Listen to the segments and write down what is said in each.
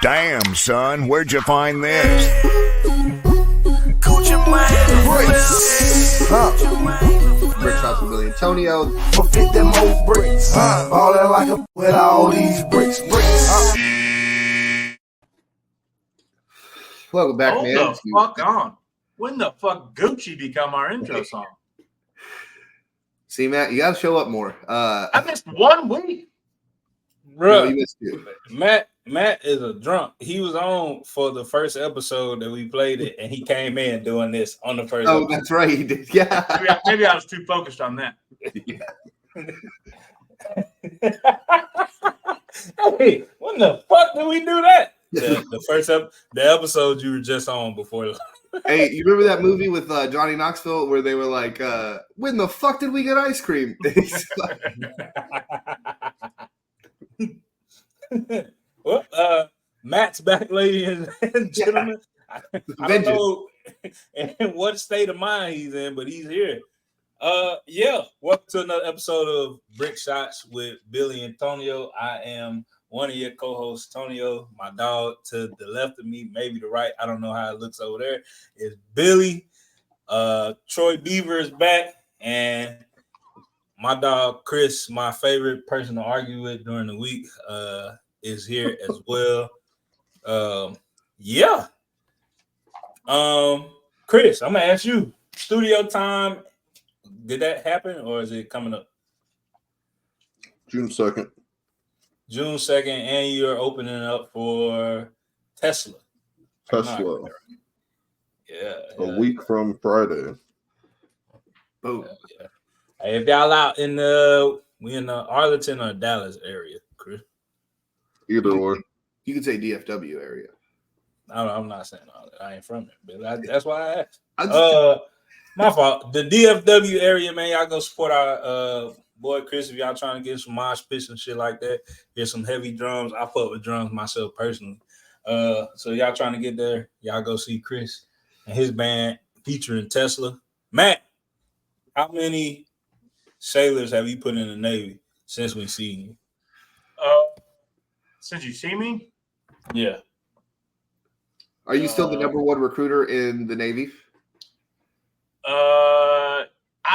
Damn, son, where'd you find this? Brick shots with Billy Antonio. For 50 more bricks. Ballin' like a with all these bricks. Welcome back, Hold man. the fuck on. When the fuck Gucci become our intro song? See, Matt, you gotta show up more. I missed 1 week. No, you Bro, missed two. Matt is a drunk. He was on for the first episode that we played it, and he came in doing this on the first Oh, episode. that's right, he did. Yeah. Maybe I was too focused on that. Hey, when the fuck did we do that? The episode you were just on before. Hey, you remember that movie with Johnny Knoxville where they were like, when the fuck did we get ice cream? Well, Matt's back, ladies and gentlemen. I don't know in what state of mind he's in, but he's here. Welcome to another episode of Brick Shots with Billy Antonio. I am one of your co-hosts, Tonio. My dog to the left of me, maybe the right, I don't know how it looks over there, is Billy. Troy Beaver is back, and my dog Chris, my favorite person to argue with during the week, is here as well. Chris, I'm gonna ask you, studio time, did that happen or is it coming up? June 2nd. June 2nd, and you're opening up for Tesla. Yeah. A week from Friday. Boom. Yeah. Hey, if y'all out in the Arlington or Dallas area, Chris. Either or. You could say DFW area. I'm not saying all that. I ain't from there, but that's why I asked. My fault. The DFW area, man, y'all go support our boy Chris if y'all trying to get some mosh pits and shit like that. Get some heavy drums. I fuck with drums myself personally. So y'all trying to get there, y'all go see Chris and his band featuring Tesla. Matt, how many sailors have you put in the Navy since we seen you? Since you see me? Yeah. Are you still the number one recruiter in the Navy? I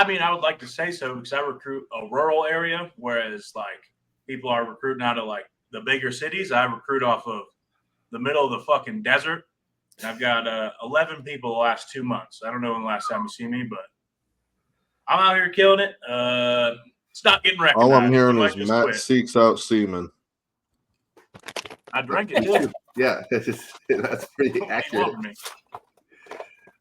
mean, I would like to say so because I recruit a rural area, whereas like people are recruiting out of like the bigger cities. I recruit off of the middle of the fucking desert. And I've got 11 people the last 2 months. I don't know when the last time you see me, but I'm out here killing it. It's not getting recognized. All I'm hearing I is just Matt quit. seeks out seamen. I drank it too. Yeah, that's pretty What accurate. from me?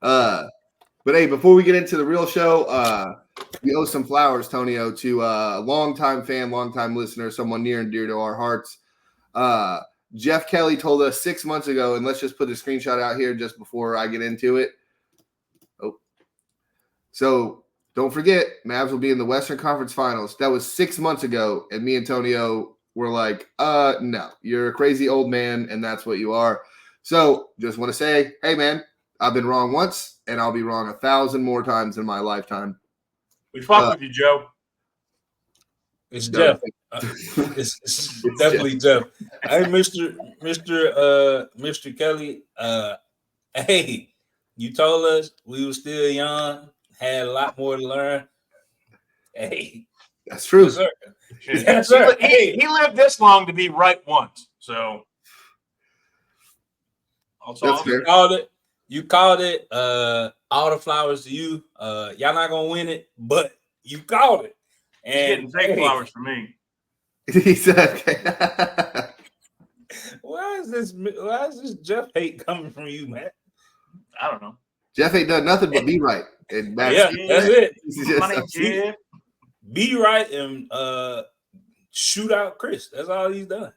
But hey, before we get into the real show, we owe some flowers, Tonio, to a longtime fan, longtime listener, someone near and dear to our hearts. Jeff Kelly told us 6 months ago, and let's just put a screenshot out here just before I get into it. Oh, so don't forget, Mavs will be in the Western Conference Finals. That was 6 months ago, and me and Tonio were like, no, you're a crazy old man, and that's what you are. So just want to say, hey, man, I've been wrong once, and I'll be wrong 1,000 more times in my lifetime. We fuck with you, Joe. It's No. Jeff. It's definitely Jeff. Hey, Mr. Kelly. Hey, you told us we were still young, had a lot more to learn. Hey, That's true. yes, sir. Yes, sir. He lived this long to be right once. So That's fair. You called it. All the flowers to you. Y'all not gonna win it, but you called it. He's getting fake flowers from me. He said, Why is this Jeff hate coming from you, man? I don't know. Jeff ain't done nothing but be right. And that's, That's it. he's just- Money, Jim. Be right and shoot out Chris. That's all he's done.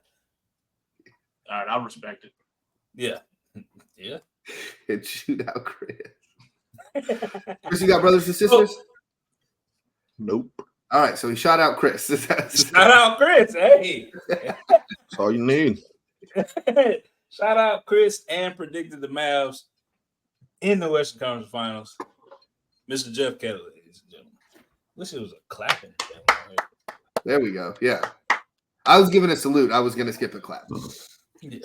All right, I'll respect it. Yeah. and shoot out Chris. Chris, you got brothers and sisters? Nope. All right, so he shot out Chris. Shout out Chris. Hey. That's all you need. Shout out Chris and predicted the Mavs in the Western Conference Finals. Mr. Jeff Kelly, ladies and gentlemen. Wish it was a clapping thing. There we go. Yeah. I was giving a salute. I was going to skip a clap. Yeah.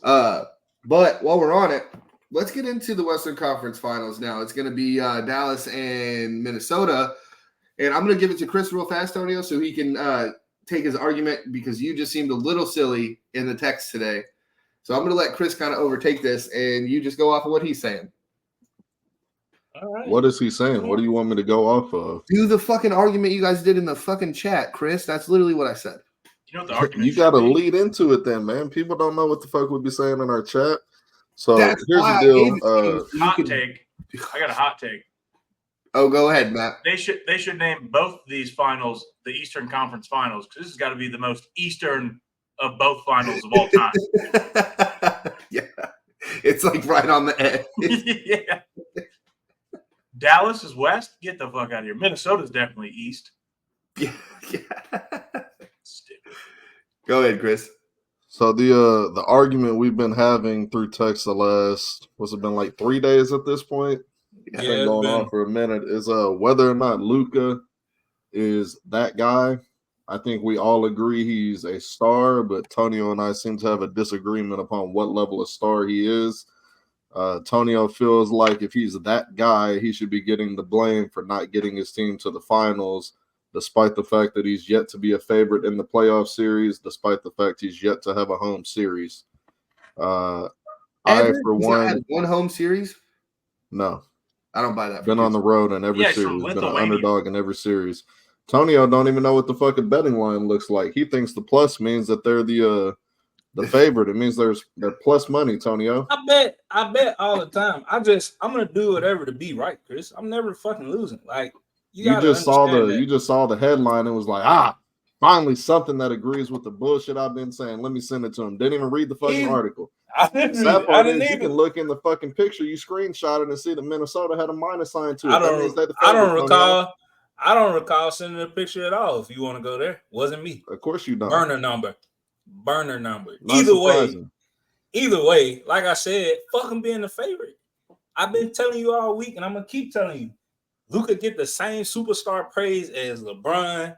But while we're on it, let's get into the Western Conference Finals now. It's going to be Dallas and Minnesota. And I'm going to give it to Chris real fast, Tonio, so he can take his argument because you just seemed a little silly in the text today. So I'm going to let Chris kind of overtake this, and you just go off of what he's saying. All right. What is he saying? What do you want me to go off of? Do the fucking argument you guys did in the fucking chat, Chris. That's literally what I said. You know what the argument You got to should be? lead into it then, man. People don't know what the fuck we be saying in our chat. So That's here's why the I deal. gave it to you. You Hot can- take. I got a hot take. Oh, go ahead, Matt. They should name both these finals the Eastern Conference Finals because this has got to be the most Eastern of both finals of all time. Yeah. It's like right on the edge. Yeah. Dallas is West. Get the fuck out of here. Minnesota's definitely East. Yeah. Stupid. Go ahead, Chris. So the argument we've been having through text the last, what's it been, like 3 days at this point? It's been going on for a minute. Is whether or not Luka is that guy. I think we all agree he's a star, but Tonio and I seem to have a disagreement upon what level of star he is. Tonio feels like if he's that guy, he should be getting the blame for not getting his team to the finals, despite the fact that he's yet to be a favorite in the playoff series, despite the fact he's yet to have a home series. I, for He's not had one, one home series. no. I don't buy that. Been on the road in every Yeah, he's from series. Been an Lithuania. underdog in every series. Tonio don't even know what the fucking betting line looks like. He thinks the plus means that they're the favorite. It means they're plus money, Tonio. I bet all the time. I'm gonna do whatever to be right, Chris. I'm never fucking losing. Like you just saw that. the headline and was like, finally something that agrees with the bullshit I've been saying. Let me send it to him. Didn't even read the fucking article. I didn't Sad part is you even. can look in the fucking picture you screenshot it and see that Minnesota had a minus sign to it. I That means they're the don't favorite, Tonio. recall. I don't recall sending a picture at all. If you want to go there, wasn't me. Of course you don't. Burner number. Not Either surprising. way, like I said, fuck him being the favorite. I've been telling you all week, and I'm gonna keep telling you. Luka get the same superstar praise as LeBron,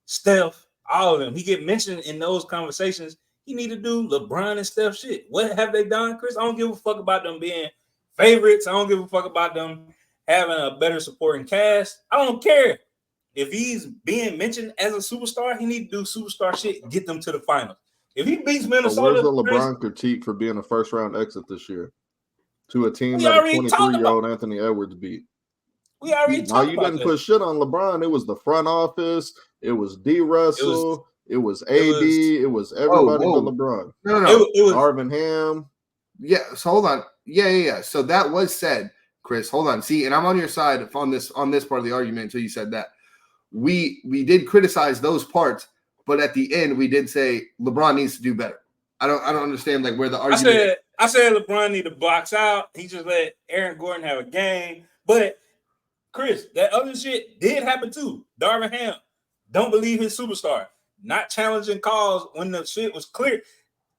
Steph, all of them. He get mentioned in those conversations. He need to do LeBron and Steph shit. What have they done, Chris? I don't give a fuck about them being favorites. I don't give a fuck about them having a better supporting cast. I don't care. If he's being mentioned as a superstar, he need to do superstar shit and get them to the finals. If he beats So Minnesota, where's the Chris, LeBron critique for being a first round exit this year to a team We that a already talked 23-year-old Anthony Edwards beat? we already No, talked you about didn't that. put shit on LeBron. It was the front office. It was D. Russell. It was AD. It was everybody whoa. but LeBron. No. It was Darvin Ham. Yeah. So hold on. Yeah. So that was said, Chris. Hold on. See, and I'm on your side on this part of the argument until you said that. We did criticize those parts, but at the end we did say LeBron needs to do better. I don't understand like where the argument. I said LeBron need to box out. He just let Aaron Gordon have a game. But Chris, that other shit did happen too. Darvin Ham don't believe his superstar, not challenging calls when the shit was clear.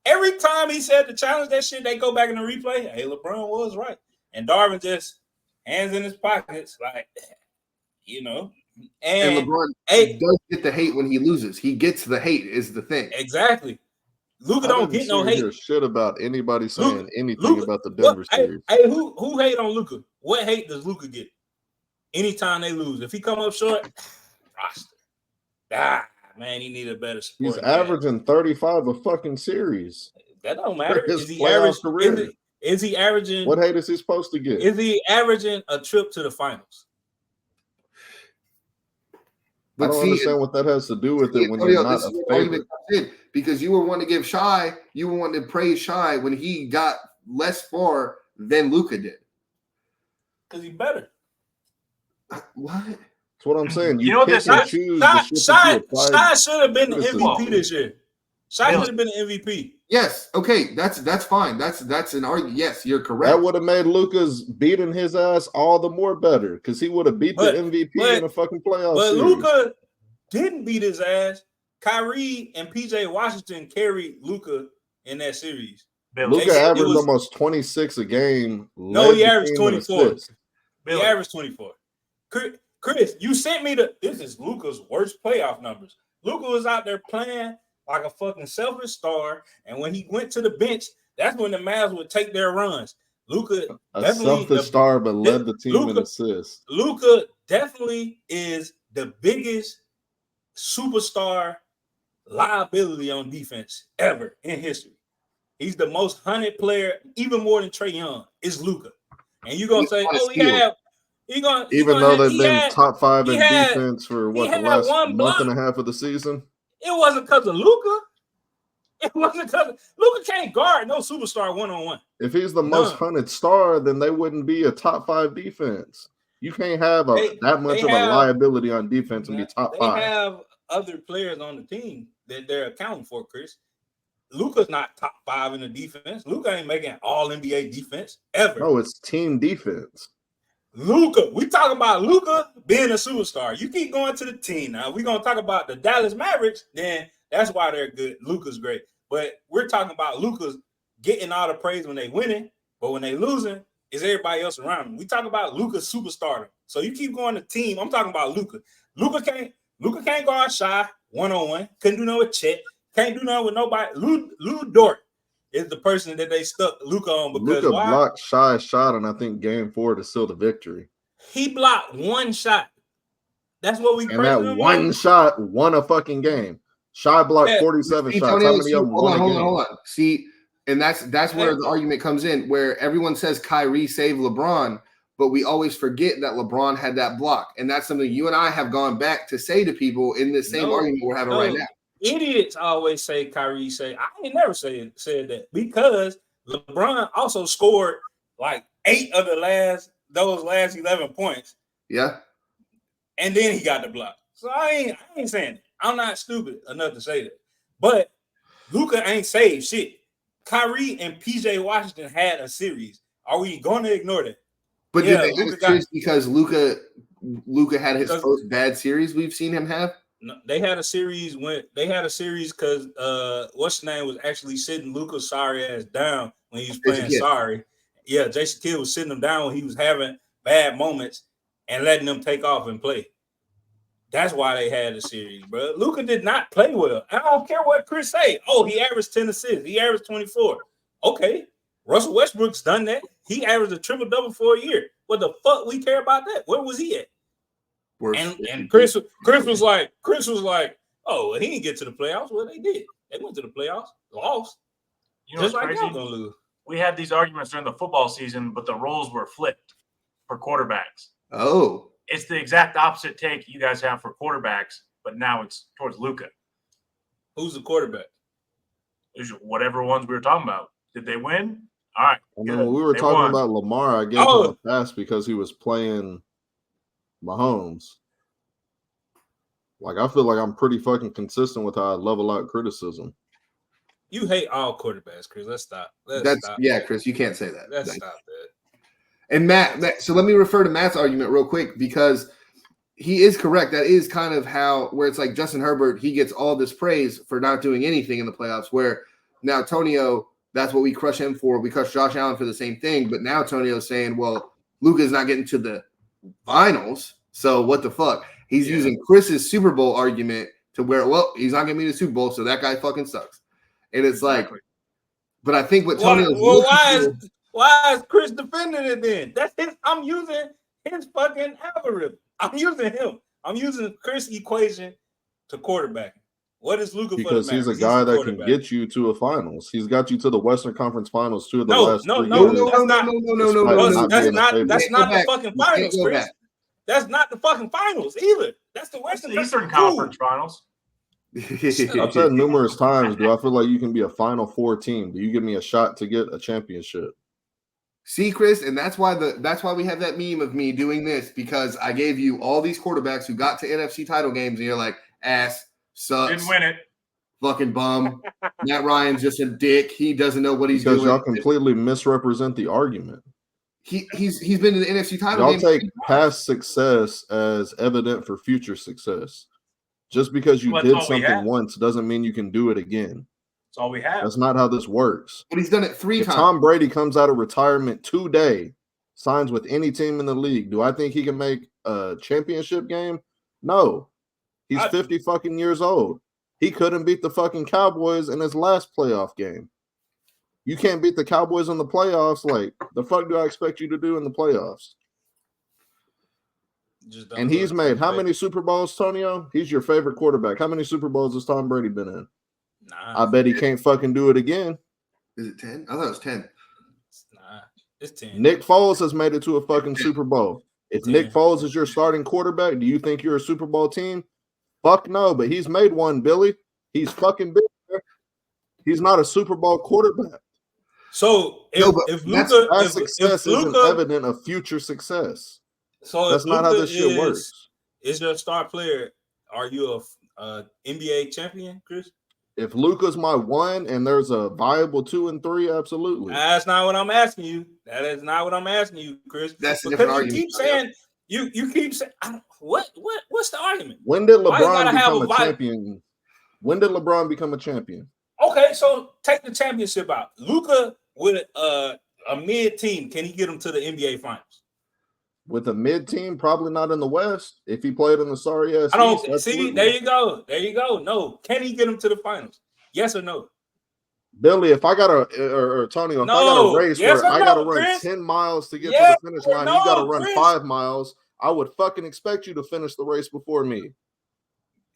Every time he said to challenge that shit, they go back in the replay. Hey, LeBron was right, and Darvin just hands in his pockets, like you know. And And LeBron does get the hate when he loses. He gets the hate is the thing. exactly. Luka I don't didn't get no see or hate. hear shit about anybody saying anything Luka, about the Denver series. Hey, who hate on Luka? What hate does Luka get? Anytime they lose, if he come up short, roster. Man, he need a better support. He's averaging 35 a fucking series. That don't matter. his Is he playoff career. Is he averaging? What hate is he supposed to get? Is he averaging a trip to the finals? I don't understand what that has to do with it when you're not a favorite. Because you were wanting to give Shai, you were wanting to praise Shai when he got less far than Luka did. Because he's better. What? That's what I'm saying. You know what pick this and is? choose the shit that you apply. Shai should have been the criticism. MVP this year. Shai should have been the MVP. Yes. Okay. That's fine. That's an argument. Yes, you're correct. That would have made Luka's beating his ass all the more better because he would have beat the MVP in a fucking playoff But series. Luka didn't beat his ass. Kyrie and PJ Washington carried Luka in that series. Luka averaged almost 26 a game. No, he averaged 24. He Billy. averaged 24. Chris, you sent me this is Luka's worst playoff numbers. Luka was out there playing like a fucking selfish star, and when he went to the bench, That's when the Mavs would take their runs. Luka, a selfish star, but led the team in assists. Luka definitely is the biggest superstar liability on defense ever in history. He's the most hunted player, even more than Trae Young, is Luka. And you're gonna say, oh, even though they've been top 5 in defense for the last month and a half of the season. It wasn't because of Luka. It wasn't because Luka can't guard no superstar one-on-one. If he's the most hunted star, then they wouldn't be a top 5 defense. You can't have that much of a liability on defense and be top 5. They have other players on the team that they're accounting for, Chris. Luka's not top 5 in the defense. Luka ain't making all NBA defense ever. No, it's team defense. Luka, we talking about Luka being a superstar. You keep going to the team now. We're gonna talk about the Dallas Mavericks, then that's why they're good. Luka's great. But we're talking about Luka's getting all the praise when they winning, but when they losing, is everybody else around him. We talk about Luka's superstar. So you keep going to team. I'm talking about Luka. Luka can't guard Shy one-on-one. Couldn't do nothing with Chet. Can't do nothing with nobody. Lou Dort is the person that they stuck Luka on because Luka blocked Shy's shot, and I think game 4 to seal the victory. He blocked one shot. That's what we. And that one shot won a fucking game. Shy blocked 47 shots. How many of them won a game? Hold on. See, and that's where the argument comes in, where everyone says Kyrie saved LeBron, but we always forget that LeBron had that block, and that's something you and I have gone back to say to people in this same argument we're having right now. Idiots always say Kyrie I ain't never said that because LeBron also scored like 8 of those last 11 points. Yeah. And then he got the block. So I ain't saying it. I'm not stupid enough to say that. But Luka ain't saved shit. Kyrie and PJ Washington had a series. Are we going to ignore that? But did they have a series because Luka had his first bad series we've seen him have? No, they had a series because what's his name was actually sitting Luka's sorry ass down when he was playing sorry. Yeah, Jason Kidd was sitting him down when he was having bad moments and letting them take off and play. That's why they had a series, bro. Luka did not play well. I don't care what Chris say. Oh, he averaged 10 assists. He averaged 24. Okay. Russell Westbrook's done that. He averaged a triple-double for a year. What the fuck we care about that? Where was he at? And Chris was like, oh, well, he didn't get to the playoffs. Well, they did. They went to the playoffs, lost. You know what's crazy? Gonna lose. We had these arguments during the football season, but the roles were flipped for quarterbacks. Oh. It's the exact opposite take you guys have for quarterbacks, but now it's towards Luka. Who's the quarterback? Whatever ones we were talking about. Did they win? All right. When we were talking about Lamar, I gave him a pass because he was playing Mahomes. Like, I feel like I'm pretty fucking consistent with how I level out criticism. You hate all quarterbacks, Chris. Let's stop. Yeah, Chris, you can't say that. Let's stop that. And Matt, so let me refer to Matt's argument real quick because he is correct. That is kind of where it's like Justin Herbert, he gets all this praise for not doing anything in the playoffs, where now Tonio, that's what we crush him for. We crush Josh Allen for the same thing. But now Tonio's saying, well, Luka's not getting to the finals. So what the fuck? He's using Chris's Super Bowl argument to where, well, he's not going to be the Super Bowl, so that guy fucking sucks. And it's like, but I think what Tonio's why is Chris defending it then? I'm using his fucking algorithm. I'm using him. I'm using Chris' equation to quarterbacking. What is Luka? Because he's a guy that can get you to a finals. He's got you to the Western Conference Finals 2 of the last 3 years. No. That's not the fucking finals, Chris. That's not the fucking finals either. That's the Eastern Conference Finals. I've said numerous times, do I feel like you can be a Final Four team? Do you give me a shot to get a championship? See, Chris, and that's why we have that meme of me doing this, because I gave you all these quarterbacks who got to NFC title games, and you're like, ass, sucks. Didn't win it. Fucking bum. Matt Ryan's just a dick. He doesn't know what he's doing. Because y'all completely misrepresent the argument. He's been to the NFC title game. Y'all take past success as evident for future success. Just because you did something once doesn't mean you can do it again. That's all we have. That's not how this works. But he's done it 3 times. Tom Brady comes out of retirement today, signs with any team in the league. Do I think he can make a championship game? No. He's 50 fucking years old. He couldn't beat the fucking Cowboys in his last playoff game. You can't beat the Cowboys in the playoffs. Like, the fuck do I expect you to do in the playoffs? And he's made how many Super Bowls, Tonio? He's your favorite quarterback. How many Super Bowls has Tom Brady been in? Nah. I bet he can't fucking do it again. Is it 10? I thought it was 10. Nah, it's 10. Nick Foles has made it to a fucking Super Bowl. If 10. Nick Foles is your starting quarterback, do you think you're a Super Bowl team? Fuck no, but he's made one, Billy. He's fucking big. He's not a Super Bowl quarterback. So if Luka success isn't evident of future success. So that's not how this shit works. Is your star player? Are you a NBA champion, Chris? If Luka's my one and there's a viable 2 and 3, absolutely. That's not what I'm asking you. That is not what I'm asking you, Chris. That's a different argument. You keep saying what's the argument? When did LeBron become a champion? When did LeBron become a champion? Okay, so take the championship out. Luka with a mid team, can he get him to the NBA Finals? With a mid team, probably not in the West. If he played in the sorry ass, I don't East, see. There you go. No, can he get him to the finals? Yes or no? Billy, if I got or Tony, if I got a race where I got to run Chris? 10 miles to get to the finish line, you got to run Chris? 5 miles. I would fucking expect you to finish the race before me.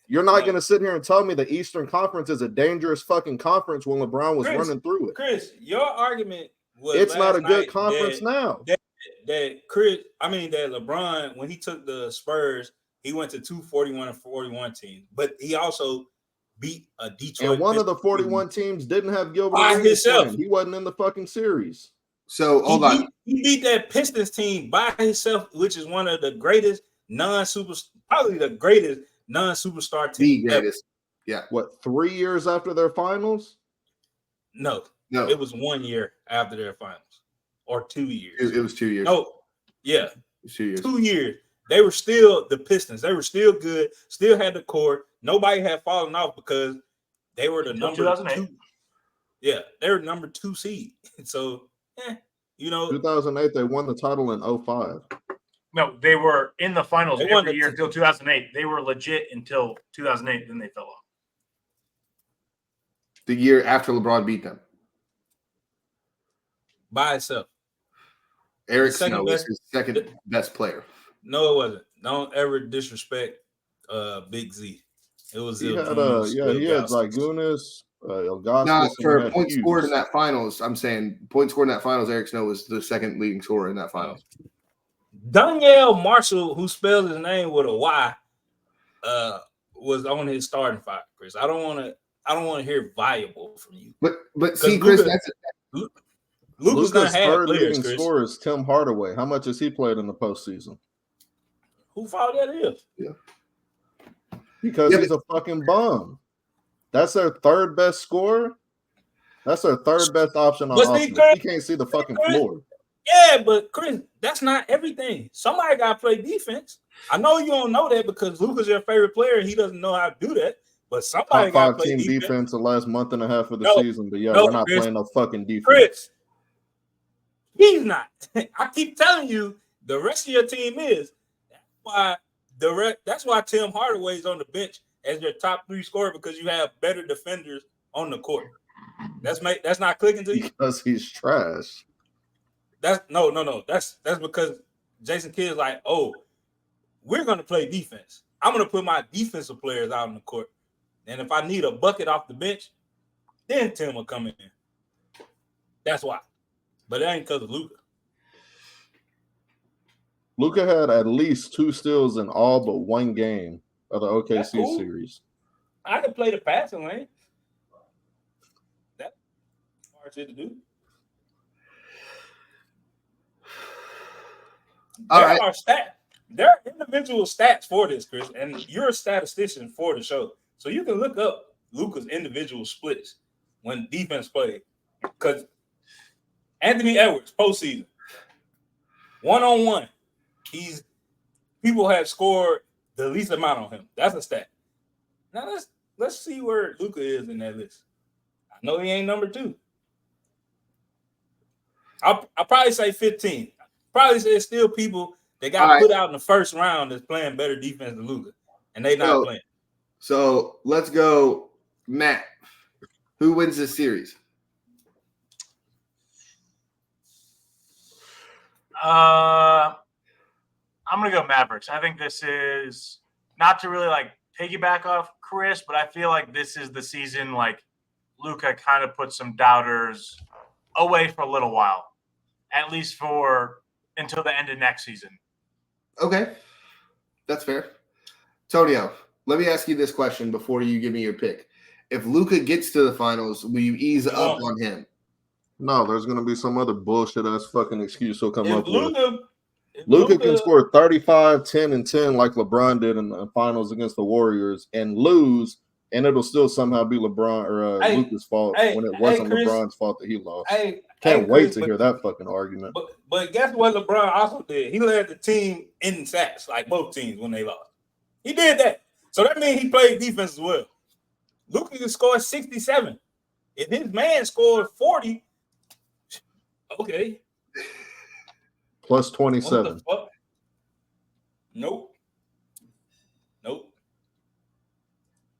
You're not going to sit here and tell me the Eastern Conference is a dangerous fucking conference when LeBron was running through it. Chris, your argument was it's not a good conference now. That LeBron, when he took the Spurs, he went to 2 41-41 teams, but he also beat a Detroit. And one of the 41 teams didn't have Gilbert by himself. He wasn't in the fucking series. So hold on. He beat that Pistons team by himself, which is one of the greatest probably the greatest non-superstar team. The greatest. Yeah. What, 3 years after their finals? No. It was 1 year after their finals. Or 2 years. It was 2 years. No, yeah. 2 years. 2 years. They were still the Pistons. They were still good. Still had the core. Nobody had fallen off because they were the number 2. Yeah, they were number 2 seed. So, 2008, they won the title in 05. No, they were in the finals every year until 2008. They were legit until 2008. Then they fell off. The year after LeBron beat them. By itself. Eric Snow was his second best player. No, it wasn't. Don't ever disrespect Big Z. It was he had Zagunas, Ilgauskas. No, for points scored in that finals, I'm saying points scored in that finals, Eric Snow was the second leading scorer in that finals. Danielle Marshall, who spells his name with a Y, was on his starting five, Chris. I don't want to hear viable from you. But see, Chris, Luka's gonna have third players, leading scorer is Tim Hardaway. How much has he played in the postseason? Who fault that is? Yeah. Because he's a fucking bum. That's their third best scorer. That's their third best option on offense. He can't see the fucking floor. Yeah, but Chris, that's not everything. Somebody got to play defense. I know you don't know that because Luka's your favorite player and he doesn't know how to do that. But somebody got to play defense the last month and a half of the season. But we're not playing no fucking defense. Chris, he's not. I keep telling you, the rest of your team is. That's why Tim Hardaway is on the bench as your top 3 scorer because you have better defenders on the court. That's not clicking to you because he's trash. That's no. That's because Jason Kidd's like, oh, we're gonna play defense. I'm gonna put my defensive players out on the court, and if I need a bucket off the bench, then Tim will come in. That's why. But that ain't because of Luka. Luka had at least 2 steals in all but 1 game of the OKC series. I can play the passing lane. That's hard shit to do. There are individual stats for this, Chris, and you're a statistician for the show. So you can look up Luka's individual splits when defense played. Because Anthony Edwards, postseason, 1-on-1, people have scored the least amount on him. That's a stat. Now let's see where Luka is in that list. I know he ain't number 2. I'll probably say 15. Probably there's still people that got put out in the first round that's playing better defense than Luka, and they not playing. So let's go, Matt. Who wins this series? I'm gonna go Mavericks. I think this is not to really like piggyback off Chris, but I feel like this is the season like Luka kind of put some doubters away for a little while, at least for until the end of next season. Okay, that's fair. Tonio, let me ask you this question before you give me your pick. If Luka gets to the finals, will you ease up on him? No, there's going to be some other bullshit ass fucking excuse he'll come up with. Luka can score 35, 10, and 10 like LeBron did in the finals against the Warriors and lose, and it'll still somehow be LeBron or Luka's fault when it wasn't Chris, LeBron's fault that he lost. Can't wait to hear that fucking argument. But guess what LeBron also did? He led the team in sacks, like both teams when they lost. He did that. So that means he played defense as well. Luka can score 67. If his man scored 40, okay. Plus 27. Nope.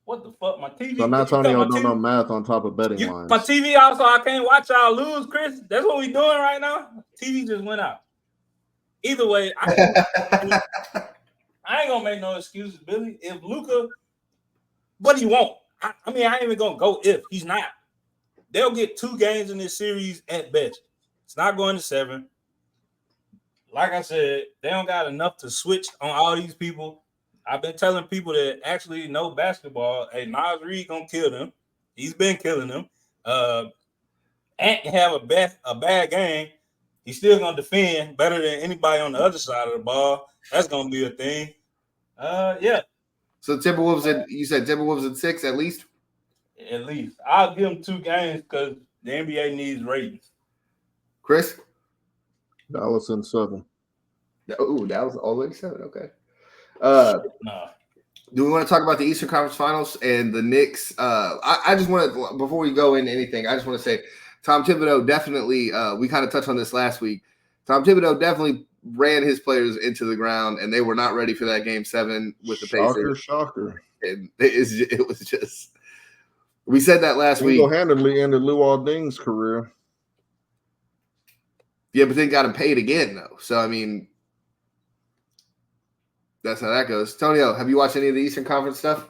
What the fuck? My TV. So now Tonio don't know math on top of betting lines. My TV also, I can't watch y'all lose, Chris. That's what we doing right now. TV just went out. Either way, I ain't gonna make no excuses, Billy. If Luka, what do you want? I mean, I ain't even gonna go if he's not. They'll get 2 games in this series at best. It's not going to 7. Like I said, they don't got enough to switch on all these people. I've been telling people that actually know basketball, hey, Nas Reed gonna kill them. He's been killing them. Ant can have a bad game. He's still gonna defend better than anybody on the other side of the ball. That's gonna be a thing. Yeah. So Timberwolves, you said Timberwolves at 6 at least? At least. I'll give them 2 games because the NBA needs ratings. Chris? Dallas in 7. Oh, Dallas all the way to 7. Okay. No. Do we want to talk about the Eastern Conference Finals and the Knicks? I just want to, before we go into anything, I just want to say Tom Thibodeau definitely, we kind of touched on this last week. Tom Thibodeau definitely ran his players into the ground, and they were not ready for that Game 7 with the Pacers. Shocker. And it was just, we said that last week. Single-handedly ended Luol Deng's career. Yeah, but then got him paid again, though. So, I mean, that's how that goes. Tonio, have you watched any of the Eastern Conference stuff?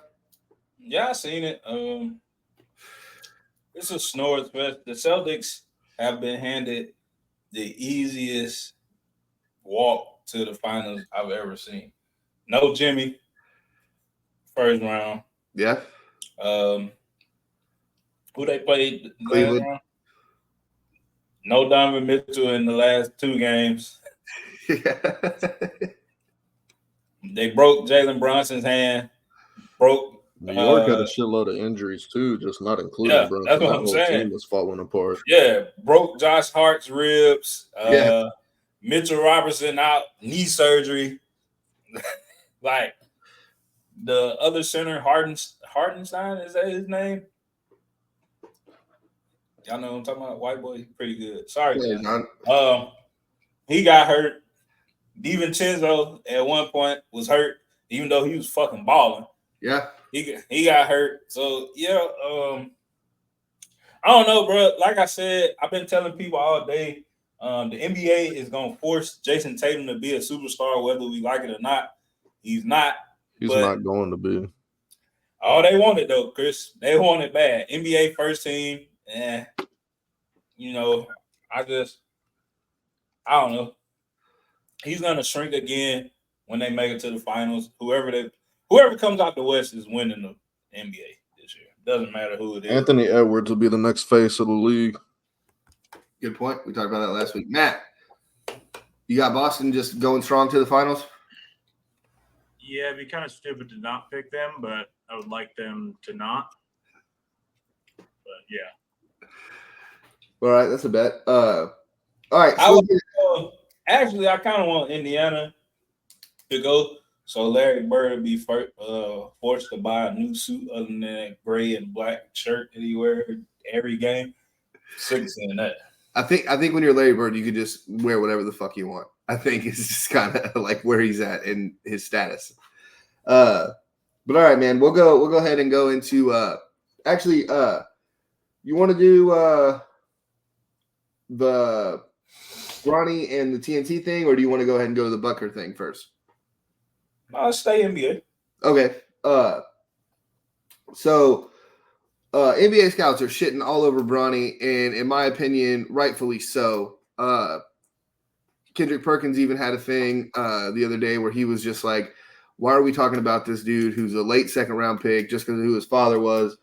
Yeah, I seen it. It's a snore's fest. The Celtics have been handed the easiest walk to the finals I've ever seen. No Jimmy, first round. Yeah. Who they played Cleveland. last round? No Donovan Mitchell in the last 2 games. They broke Jalen Brunson's hand. New York had a shitload of injuries too, just not including Brunson. That's what that I'm whole saying. team was falling apart. Yeah, broke Josh Hart's ribs. Mitchell Robertson out, knee surgery. Like the other center, Hardenstein, is that his name? Y'all know what I'm talking about? White boy, he's pretty good. Sorry, man. He got hurt. DiVincenzo at one point was hurt, even though he was fucking balling. Yeah. He got hurt. So yeah, I don't know, bro. Like I said, I've been telling people all day, the NBA is gonna force Jason Tatum to be a superstar, whether we like it or not. He's not. He's not going to be. Oh, they want it though, Chris. They want it bad. NBA first team. You know, I don't know. He's gonna shrink again when they make it to the finals. Whoever comes out the West is winning the NBA this year. Doesn't matter who it is. Anthony Edwards will be the next face of the league. Good point. We talked about that last week. Matt, you got Boston just going strong to the finals? Yeah, it'd be kind of stupid to not pick them, but I would like them to not. But yeah. All right, that's a bet. All right. Actually, I kind of want Indiana to go, so Larry Bird would be forced to buy a new suit other than that gray and black shirt that he wears every game. Sick seeing that. I think when you're Larry Bird, you can just wear whatever the fuck you want. I think it's just kind of like where he's at in his status. But all right, man, we'll go ahead and go into you want to do the Bronny and the TNT thing, or do you want to go ahead and go to the Butker thing first? I'll stay NBA. Okay. So NBA scouts are shitting all over Bronny, and in my opinion, rightfully so. Kendrick Perkins even had a thing the other day where he was just like, why are we talking about this dude who's a late second round pick just because of who his father was?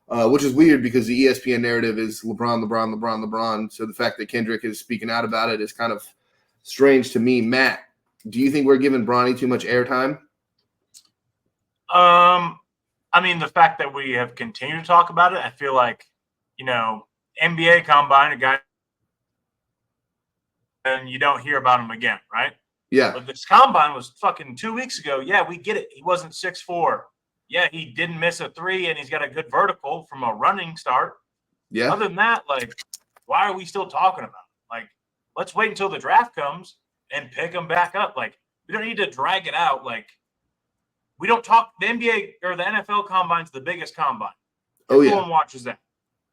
Which is weird because the ESPN narrative is LeBron. So the fact that Kendrick is speaking out about it is kind of strange to me. Matt, do you think we're giving Bronny too much airtime? I mean, the fact that we have continued to talk about it, I feel like, NBA Combine, a guy, and you don't hear about him again, right? Yeah. But this Combine was fucking 2 weeks ago. Yeah, we get it. He wasn't 6'4". Yeah, he didn't miss a three, and he's got a good vertical from a running start. Yeah. Other than that, why are we still talking about it? Let's wait until the draft comes and pick him back up. We don't need to drag it out. We don't talk. The NBA or the NFL Combine's the biggest combine. Everyone watches that.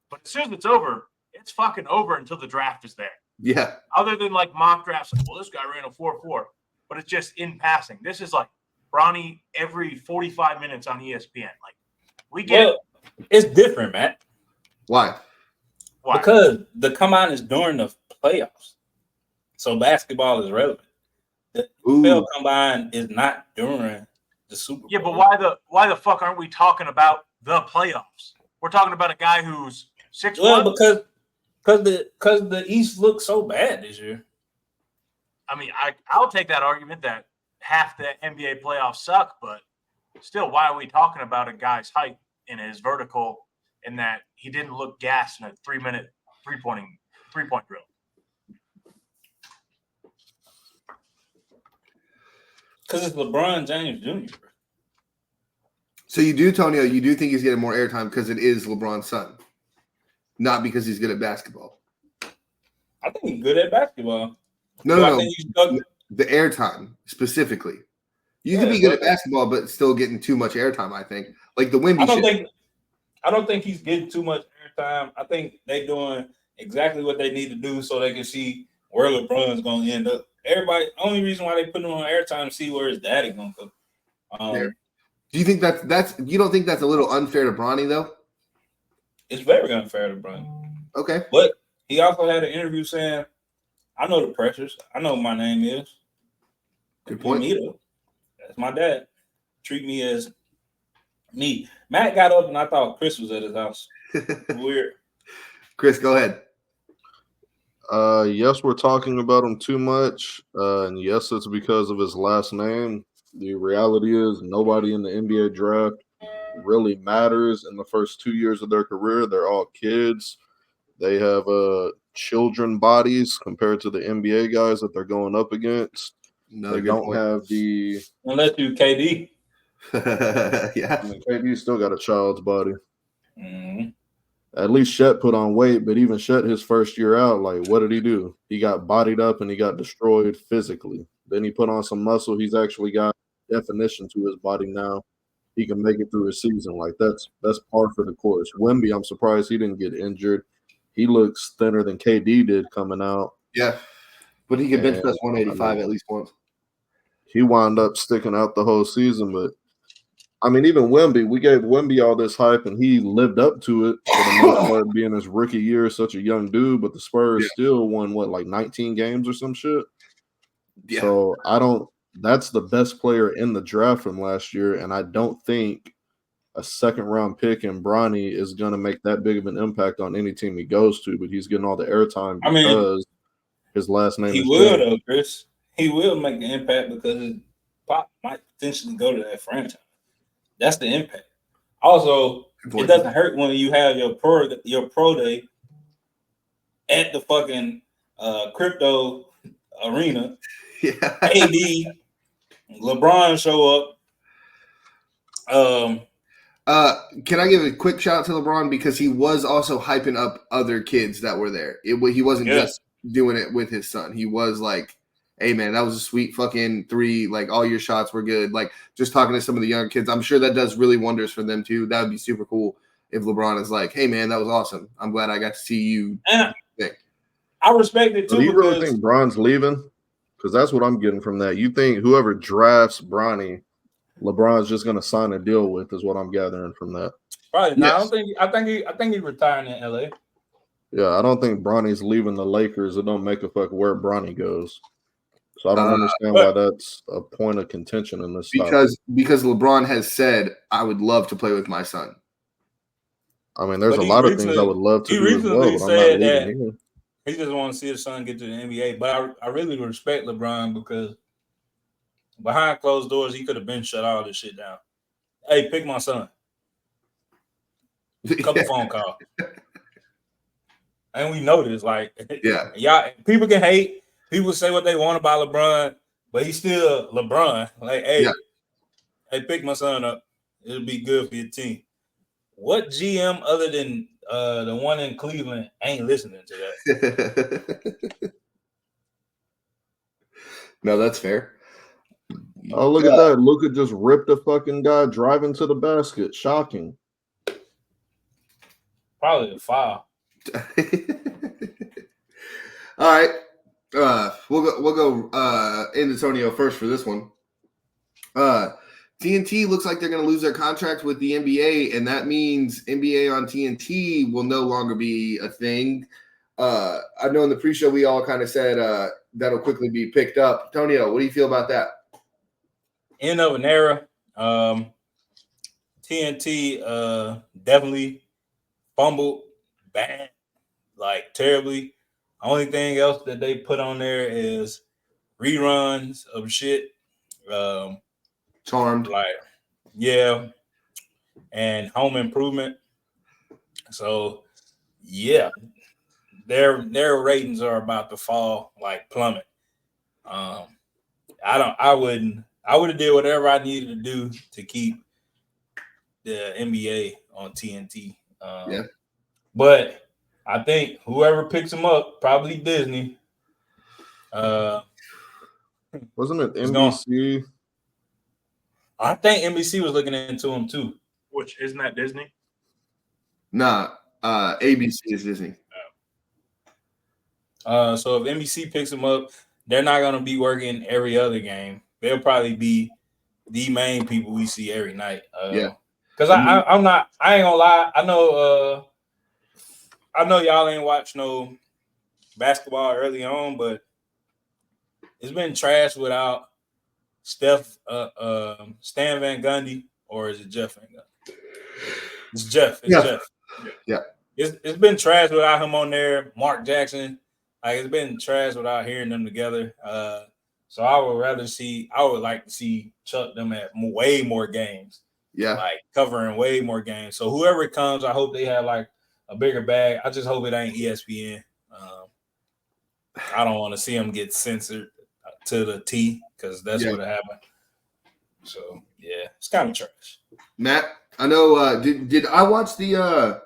But as soon as it's over, it's fucking over until the draft is there. Yeah. Other than mock drafts, well, this guy ran a 4.4, but it's just in passing. This is Bronny every 45 minutes on ESPN. We get it's different, Matt. Why? Because the combine is during the playoffs, so basketball is relevant. The NFL Combine is not during the Super Bowl. Yeah, but why the fuck aren't we talking about the playoffs? We're talking about a guy who's 6'1". Well, because the East looks so bad this year. I mean, I'll take that argument that half the NBA playoffs suck, but still, why are we talking about a guy's height and his vertical and that he didn't look gassed in a 3-minute three-point drill? Because it's LeBron James Jr. So you do, Tonio, you do think he's getting more airtime because it is LeBron's son, not because he's good at basketball. I think he's good at basketball. No. The airtime specifically. You can be good at basketball, but still getting too much airtime, I think. Like the Wemby shit. I don't think he's getting too much airtime. I think they're doing exactly what they need to do so they can see where LeBron's going to end up. Only reason why they put him on airtime to see where his daddy going to go. Do you think that's you don't think that's a little unfair to Bronny though? It's very unfair to Bronny. Okay. But he also had an interview saying, I know the pressures. I know what my name is. Good point. That's my dad. Treat me as me. Matt got up and I thought Chris was at his house. Weird. Chris, go ahead. Yes, we're talking about him too much. And yes, it's because of his last name. The reality is nobody in the NBA draft really matters in the first 2 years of their career. They're all kids. They have children bodies compared to the NBA guys that they're going up against. They don't have the unless you KD. Yeah. I mean, KD still got a child's body. Mm-hmm. At least Shet put on weight, but even Shet his first year out, what did he do? He got bodied up and he got destroyed physically. Then he put on some muscle. He's actually got definition to his body now. He can make it through his season. That's par for the course. Wemby, I'm surprised he didn't get injured. He looks thinner than KD did coming out. Yeah, but he could bench press 185 at least once. He wound up sticking out the whole season, but I mean, even Wemby, we gave Wemby all this hype, and he lived up to it for the most part, being his rookie year, such a young dude. But the Spurs still won 19 games or some shit. Yeah. So that's the best player in the draft from last year, and I don't think a second-round pick in Bronny is going to make that big of an impact on any team he goes to, but he's getting all the airtime because his last name is James. Though, Chris. He will make an impact because his pop might potentially go to that franchise. That's the impact. Also, it doesn't hurt when you have your pro day at the fucking crypto arena. Yeah. AD, LeBron show up. Can I give a quick shout out to LeBron because he was also hyping up other kids that were there. He wasn't just doing it with his son. He was like, hey man, that was a sweet fucking three. All your shots were good. Just talking to some of the young kids. I'm sure that does really wonders for them too. That would be super cool if LeBron is like, hey man, that was awesome. I'm glad I got to see you. I respect it too. Do you really think Bron's leaving? Because that's what I'm getting from that. You think whoever drafts Bronny, LeBron's just going to sign a deal with, is what I'm gathering from that. Probably. No, yes. I think he's retiring in LA. Yeah, I don't think Bronny's leaving the Lakers. It don't make a fuck where Bronny goes. So I don't understand why that's a point of contention in this. Because LeBron has said, "I would love to play with my son." I mean, there's a lot of things I would love to do as well, but I'm not leaving here. He just wants to see his son get to the NBA. But I really respect LeBron because behind closed doors, he could have been shut all this shit down. Hey, pick my son. A couple phone calls. And we know this. Like, y'all, people can hate. People say what they want about LeBron, but he's still LeBron. Like, hey, pick my son up. It'll be good for your team. What GM other than the one in Cleveland ain't listening to that? No, that's fair. Oh, look at that. Luka just ripped a fucking guy driving to the basket. Shocking. Probably a foul. All right. We'll go in Antonio first for this one. TNT looks like they're going to lose their contract with the NBA, and that means NBA on TNT will no longer be a thing. I know in the pre-show we all kind of said that'll quickly be picked up. Antonio, what do you feel about that? End of an era. TNT definitely fumbled bad, like terribly. Only thing else that they put on there is reruns of shit. Charmed. Like, yeah. And Home Improvement. So, yeah. Their ratings are about to fall, like plummet. I would have did whatever I needed to do to keep the NBA on TNT. But I think whoever picks them up, probably Disney. Wasn't it NBC? I think NBC was looking into him too. Which isn't that Disney? Nah, ABC is Disney. So if NBC picks him up, they're not gonna be working every other game. They'll probably be the main people we see every night. Because I ain't gonna lie. I know y'all ain't watched no basketball early on, but it's been trash without Stan Van Gundy, or is it Jeff Van Gundy? It's Jeff. Jeff. Yeah. It's been trash without him on there. Mark Jackson. Like, it's been trash without hearing them together. So I would like to see Chuck them at way more games. Yeah. Like covering way more games. So whoever it comes, I hope they have like a bigger bag. I just hope it ain't ESPN. I don't want to see them get censored to the T, because that's what happened. So yeah, it's kind of trash. Matt, I know. Did I watch the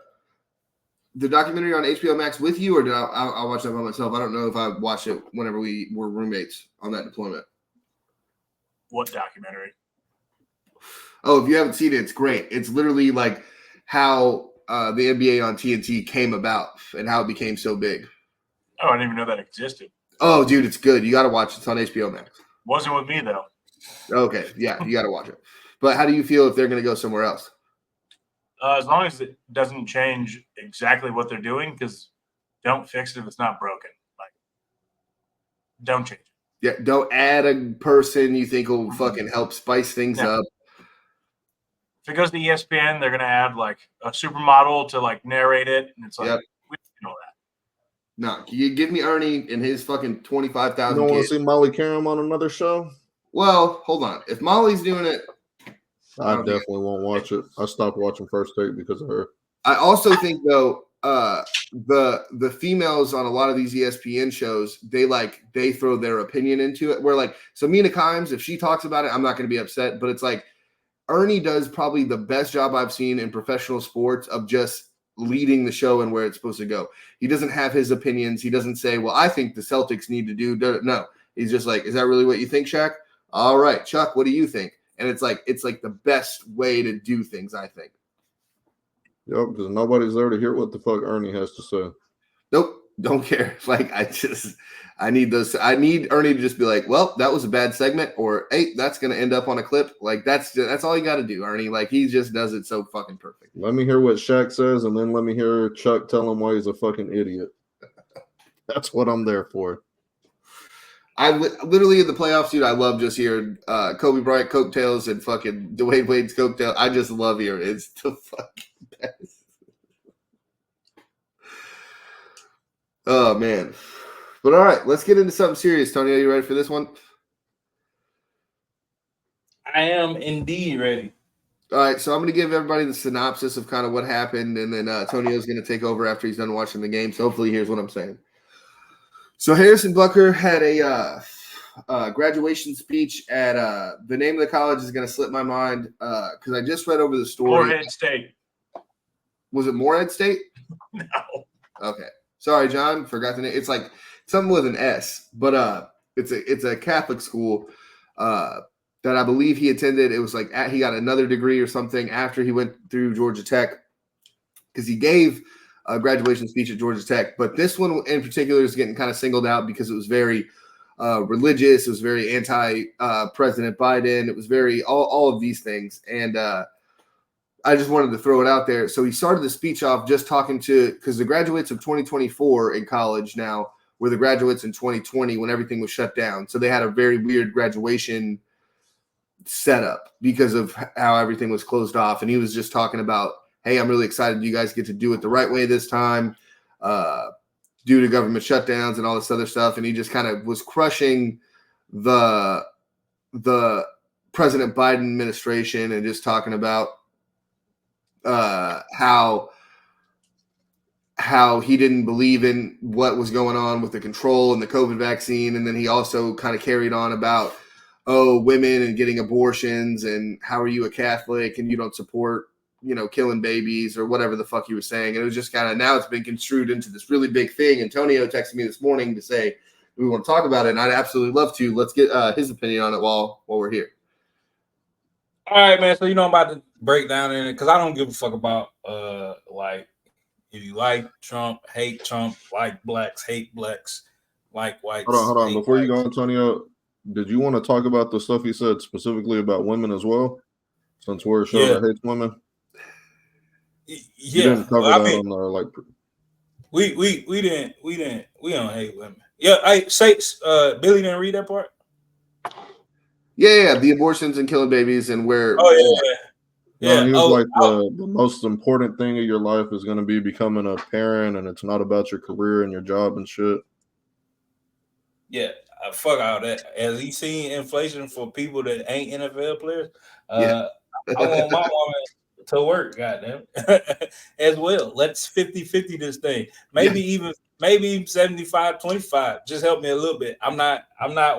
documentary on HBO Max with you, or did I watch that by myself? I don't know if I watched it whenever we were roommates on that deployment. What documentary? Oh, if you haven't seen it, it's great. It's literally like how the NBA on TNT came about and how it became so big. Oh, I didn't even know that existed. Oh, dude, it's good. You got to watch it. It's on HBO Max. Wasn't with me, though. Okay, yeah, you got to watch it. But how do you feel if they're going to go somewhere else? As long as it doesn't change exactly what they're doing, because don't fix it if it's not broken. Like, don't change it. Yeah, don't add a person you think will fucking help spice things up. If it goes to ESPN, they're going to add, like, a supermodel to, like, narrate it. And it's like, we know that. No, you give me Ernie and his fucking 25,000. You don't want to see Molly Karam on another show? Well, hold on. If Molly's doing it, I definitely won't watch it. I stopped watching First Take because of her. I also think though, the females on a lot of these ESPN shows, they throw their opinion into it. Where like, so Mina Kimes, if she talks about it, I'm not going to be upset. But it's like Ernie does probably the best job I've seen in professional sports of just leading the show and where it's supposed to go. He doesn't have his opinions. He doesn't say, well, I think the Celtics need to do. No, he's just like, is that really what you think, Shaq? All right, Chuck, what do you think? And it's like the best way to do things, I think. Yep, because nobody's there to hear what the fuck Ernie has to say. Nope. Don't care. Like I need those. I need Ernie to just be like, well, that was a bad segment, or hey, that's gonna end up on a clip. Like that's all you got to do, Ernie. Like he just does it so fucking perfect. Let me hear what Shaq says, and then let me hear Chuck tell him why he's a fucking idiot. That's what I'm there for. I literally in the playoffs, dude. I love just hearing Kobe Bryant coattails and fucking Dwayne Wade's coattails. I just love hearing it's the fucking best. Oh man. But all right, let's get into something serious. Tony, are you ready for this one? I am indeed ready. All right, so I'm going to give everybody the synopsis of kind of what happened, and then Tonio's going to take over after he's done watching the game. So hopefully, here's what I'm saying. So Harrison Butker had a graduation speech at the name of the college is going to slip my mind because I just read over the story. Morehead State. Was it Morehead State? No. Okay, sorry, John, forgot the name. It's like something with an S, but it's a Catholic school that I believe he attended. It was like he got another degree or something after he went through Georgia Tech because he gave a graduation speech at Georgia Tech. But this one in particular is getting kind of singled out because it was very religious. It was very anti-President Biden. It was very all of these things. And I just wanted to throw it out there. So he started the speech off just talking to, because the graduates of 2024 in college now were the graduates in 2020 when everything was shut down. So they had a very weird graduation setup because of how everything was closed off. And he was just talking about, hey, I'm really excited you guys get to do it the right way this time due to government shutdowns and all this other stuff. And he just kind of was crushing the President Biden administration and just talking about how he didn't believe in what was going on with the control and the COVID vaccine. And then he also kind of carried on about, women and getting abortions and how are you a Catholic and you don't support, killing babies or whatever the fuck he was saying. And it was just kind of, now it's been construed into this really big thing. Antonio texted me this morning to say, we want to talk about it. And I'd absolutely love to. Let's get his opinion on it while we're here. All right, man. So, I'm about to break down in it because I don't give a fuck about, like, if you like Trump, hate Trump, like blacks, hate blacks, like whites. Hold on. Before whites. You go, Antonio, did you want to talk about the stuff he said specifically about women as well? Since we're a show that hates women. Yeah. You didn't cover that on the, like. We don't hate women. Yeah, I say Billy didn't read that part. Yeah, the abortions and killing babies and where. Oh yeah. No, he was the most important thing of your life is going to be becoming a parent, and it's not about your career and your job and shit. Yeah, fuck all that. As he seen inflation for people that ain't NFL players, I want my woman to work, goddamn, as well. Let's 50-50 this thing. Maybe even 75-25. Just help me a little bit. I'm not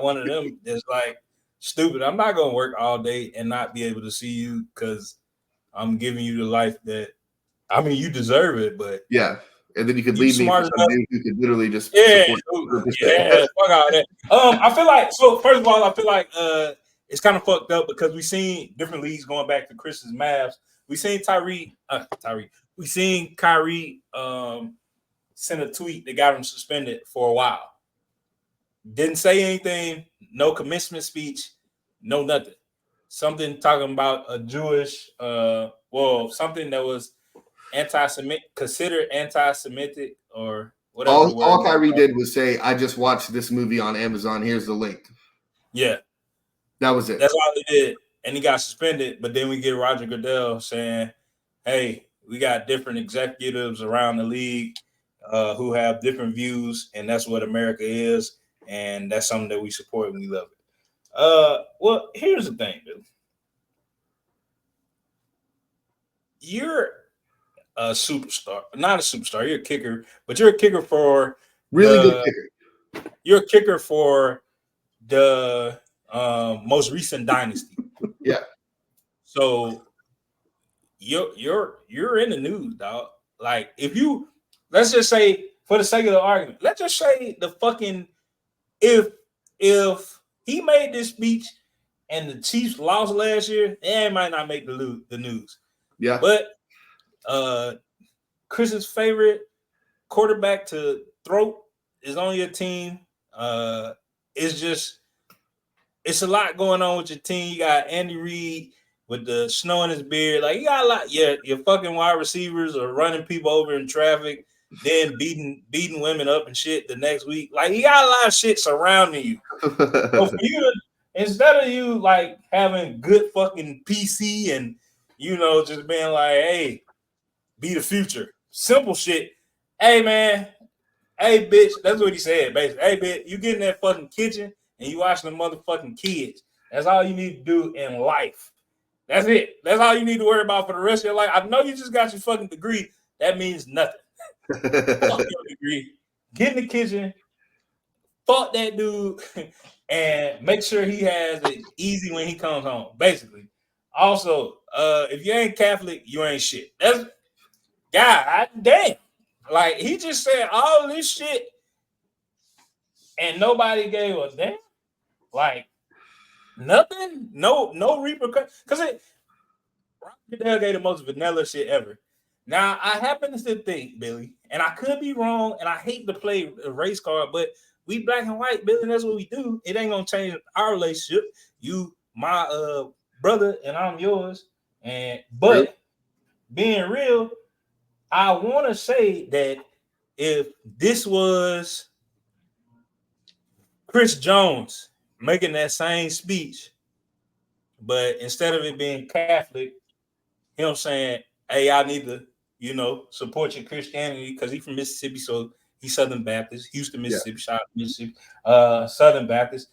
one of them that's like stupid. I'm not gonna work all day and not be able to see you because I'm giving you the life that you deserve it, but yeah. And then you could leave me for some dude who could literally just fuck all that. I feel like, so first of all, I feel like it's kind of fucked up because we seen different leagues going back to Chris's Mavs. We seen We seen Kyrie send a tweet that got him suspended for a while. Didn't say anything, no commencement speech, no nothing. Something talking about a Jewish, something that was considered anti-Semitic or whatever. All Kyrie did was say, I just watched this movie on Amazon. Here's the link. Yeah. That was it. That's all he did. And he got suspended. But then we get Roger Goodell saying, hey, we got different executives around the league who have different views, and that's what America is. And that's something that we support and we love it. Well, here's the thing, dude. You're a superstar, not a superstar. You're a kicker, but you're a kicker for good kicker. You're a kicker for the most recent dynasty. Yeah. So you're in the news, dog. Like let's just say, for the sake of the argument, let's just say if he made this speech and the Chiefs lost last year, it might not make the news. Yeah. But Chris's favorite quarterback to throat is on your team. It's a lot going on with your team. You got Andy Reid with the snow in his beard. Like, you got a lot. Yeah, your fucking wide receivers are running people over in traffic, then beating women up and shit the next week. Like, you got a lot of shit surrounding you. So for you to, instead of you like having good fucking PC and just being like, hey, be the future. Simple shit. Hey man, hey bitch, that's what he said basically. Hey bitch, you get in that fucking kitchen and you watching the motherfucking kids. That's all you need to do in life. That's it. That's all you need to worry about for the rest of your life. I know you just got your fucking degree. That means nothing. Fuck your degree. Get in the kitchen, fuck that dude, and make sure he has it easy when he comes home. Basically. Also, if you ain't Catholic, you ain't shit. That's God damn. Like, he just said all this shit and nobody gave a damn. Like, nothing? No repercussions. Because Roger Goodell gave the most vanilla shit ever. Now, I happen to think, Billy, and I could be wrong, and I hate to play a race card, but we black and white, Billy, and that's what we do. It ain't going to change our relationship. You, my brother, and I'm yours. But being real, I want to say that if this was Chris Jones making that same speech, but instead of it being Catholic, him saying, hey, I need to, support your Christianity because he's from Mississippi, so he's Southern Baptist, Houston, Mississippi, shout out to Mississippi, Southern Baptist.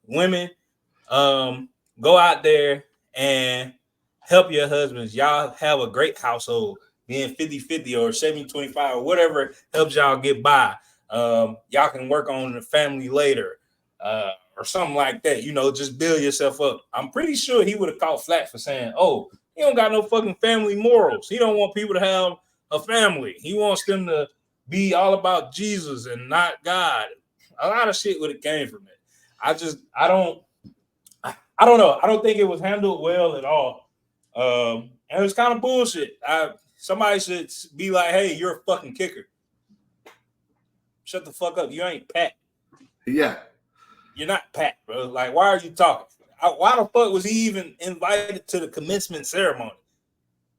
Women, go out there and help your husbands. Y'all have a great household, being 50-50 or 70-25 or whatever helps y'all get by. Y'all can work on the family later or something like that. Just build yourself up. I'm pretty sure he would have caught flack for saying, oh, he don't got no fucking family morals. He don't want people to have a family. He wants them to be all about Jesus and not God. A lot of shit would have came from it. I don't know. I don't think it was handled well at all. And it was kind of bullshit. Somebody should be like, hey, you're a fucking kicker. Shut the fuck up. You ain't Pat. Yeah. You're not Pat, bro. Like, why are you talking? Why the fuck was he even invited to the commencement ceremony?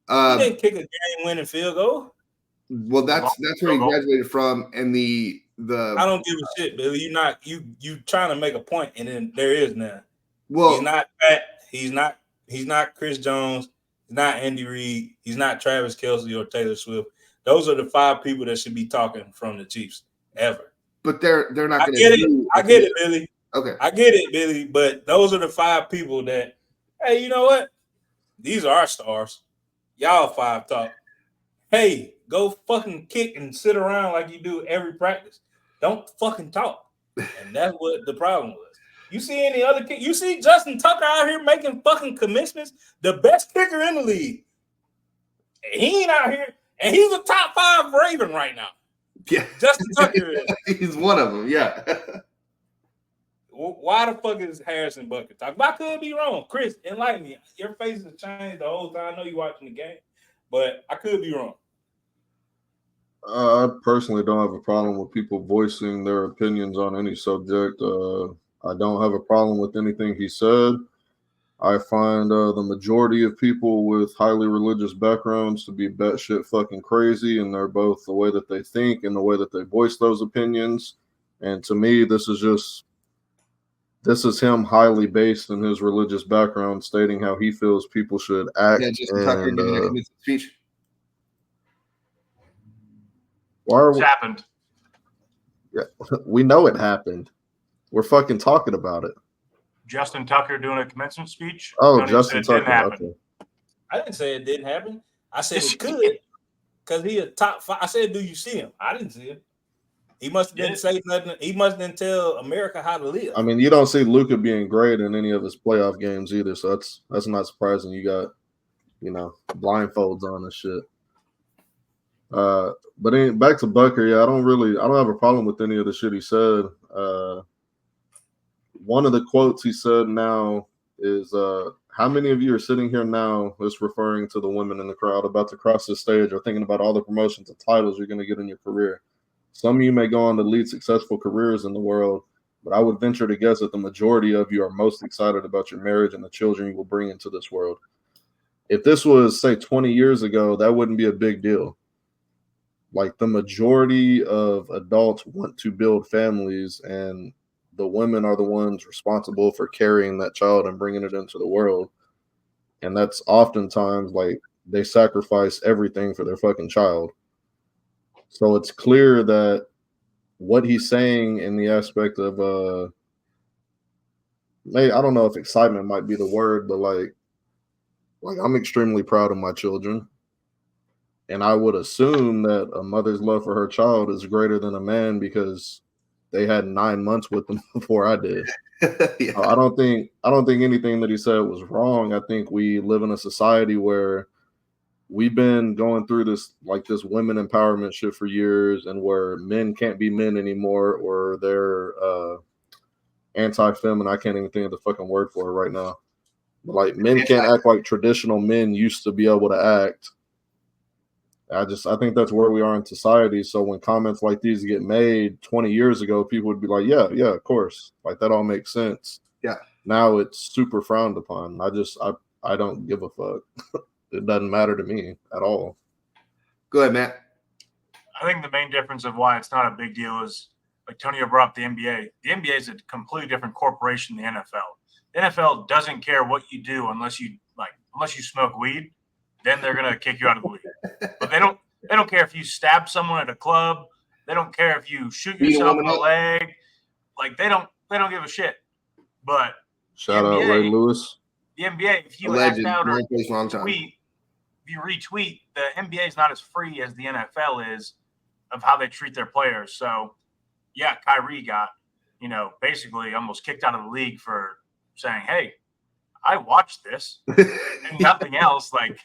He didn't kick a game-winning field goal. Well, that's where he graduated from, and the I don't give a shit, Billy. You trying to make a point, and then there is none. Well, he's not Pat. He's not Chris Jones. He's not Andy Reid. He's not Travis Kelce or Taylor Swift. Those are the 5 people that should be talking from the Chiefs ever. But they're not going to. I get it, Billy. Okay. I get it, Billy. But those are the 5 people that, hey, you know what? These are our stars. Y'all 5 talk. Hey, go fucking kick and sit around like you do every practice. Don't fucking talk. And that's what the problem was. You see any other kick? You see Justin Tucker out here making fucking commitments, the best kicker in the league. And he ain't out here, and he's a top 5 Raven right now. Yeah, Justin Tucker is. He's one of them. Yeah. Why the fuck is Harrison Butker talking? I could be wrong. Chris, enlighten me. Your face has changed the whole time. I know you're watching the game, but I could be wrong. I personally don't have a problem with people voicing their opinions on any subject. I don't have a problem with anything he said. I find the majority of people with highly religious backgrounds to be batshit fucking crazy, and they're both the way that they think and the way that they voice those opinions. And to me, this is him highly based in his religious background, stating how he feels people should act. Yeah, Justin Tucker giving a commencement speech. It's happened. Yeah, we know it happened. We're fucking talking about it. Justin Tucker doing a commencement speech. Oh, Justin Tucker. Okay. I didn't say it didn't happen. I said it could because he a top 5. I said, do you see him? I didn't see him. He must have didn't say nothing. He must didn't tell America how to live. I mean, you don't see Luka being great in any of his playoff games either, so that's not surprising. You got, blindfolds on and shit. But back to Butker, yeah, I don't have a problem with any of the shit he said. One of the quotes he said now is how many of you are sitting here now, just referring to the women in the crowd about to cross the stage, or thinking about all the promotions and titles you're going to get in your career? Some of you may go on to lead successful careers in the world, but I would venture to guess that the majority of you are most excited about your marriage and the children you will bring into this world. If this was, say, 20 years ago, that wouldn't be a big deal. Like, the majority of adults want to build families, and the women are the ones responsible for carrying that child and bringing it into the world. And that's oftentimes, like, they sacrifice everything for their fucking child. So it's clear that what he's saying in the aspect of, I don't know if excitement might be the word, but like I'm extremely proud of my children. And I would assume that a mother's love for her child is greater than a man because they had 9 months with them before I did. Yeah. I don't think anything that he said was wrong. I think we live in a society where we've been going through this women empowerment shit for years, and where men can't be men anymore, or they're anti-fem, and I can't even think of the fucking word for it right now. But like, men can't act like traditional men used to be able to act. I think that's where we are in society. So when comments like these get made 20 years ago, people would be like, yeah, of course. Like, that all makes sense. Yeah. Now it's super frowned upon. I don't give a fuck. It doesn't matter to me at all. Go ahead, Matt. I think the main difference of why it's not a big deal is, like Tonio brought up the NBA. The NBA is a completely different corporation than the NFL. The NFL doesn't care what you do unless you smoke weed. Then they're gonna kick you out of the league. But they don't care if you stab someone at a club. They don't care if you shoot yourself in the leg. Like, they don't give a shit. But shout out Ray Lewis. The NBA, if you act out or tweet, if you retweet, the NBA is not as free as the NFL is of how they treat their players. So yeah, Kyrie got, basically almost kicked out of the league for saying, "Hey, I watched this," and nothing else. Like,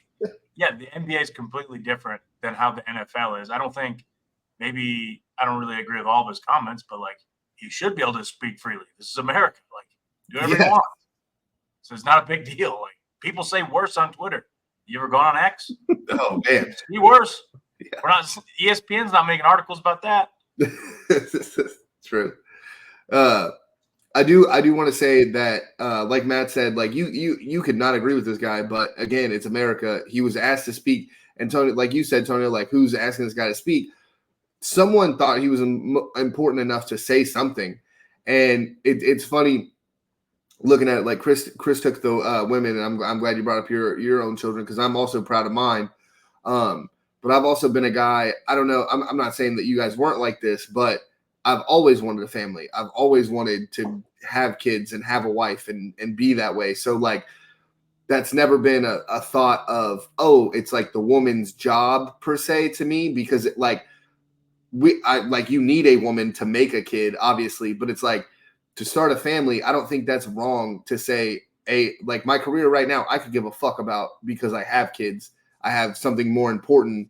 yeah, the NBA is completely different than how the NFL is. I don't really agree with all of his comments, but like, you should be able to speak freely. This is America. Like, do whatever you want. So it's not a big deal. Like, people say worse on Twitter. You ever gone on X? Oh man, be worse. Yeah. ESPN's not making articles about that. True. I do want to say that, like Matt said, like you could not agree with this guy, but again, it's America. He was asked to speak, and Tony, like you said, Tony, like, who's asking this guy to speak? Someone thought he was important enough to say something, and it's funny looking at it. Like, Chris took the women, and I'm glad you brought up your own children, because I'm also proud of mine. But I've also been a guy. I don't know. I'm not saying that you guys weren't like this, but I've always wanted a family. I've always wanted to have kids and have a wife and be that way. So like, that's never been a thought of, oh, it's like the woman's job per se to me, because you need a woman to make a kid, obviously, but it's like, to start a family, I don't think that's wrong to say, like, my career right now, I could give a fuck about because I have kids. I have something more important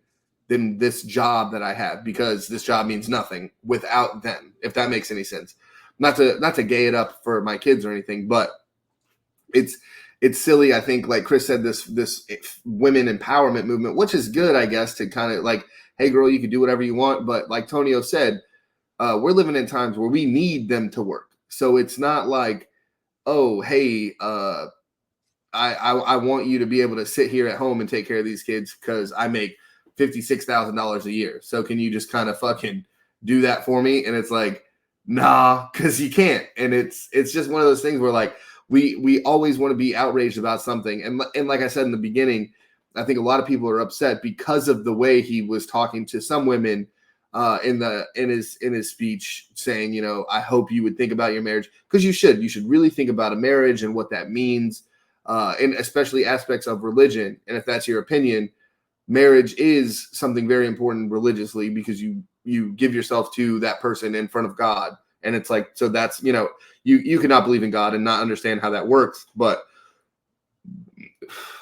than this job that I have, because this job means nothing without them, if that makes any sense. Not to gay it up for my kids or anything, but it's silly. I think, like Chris said, this women empowerment movement, which is good, I guess, to kind of like, hey girl, you can do whatever you want. But like Tonio said, we're living in times where we need them to work. So it's not like, oh, hey, I want you to be able to sit here at home and take care of these kids because I make $56,000 a year. So can you just kind of fucking do that for me? And it's like, nah, because you can't. And it's just one of those things where, like, we always want to be outraged about something. And like I said in the beginning, I think a lot of people are upset because of the way he was talking to some women in his speech, saying, I hope you would think about your marriage, because you should really think about a marriage and what that means, and especially aspects of religion. And if that's your opinion, marriage is something very important religiously, because you give yourself to that person in front of God. And it's like, so that's, you cannot believe in God and not understand how that works. But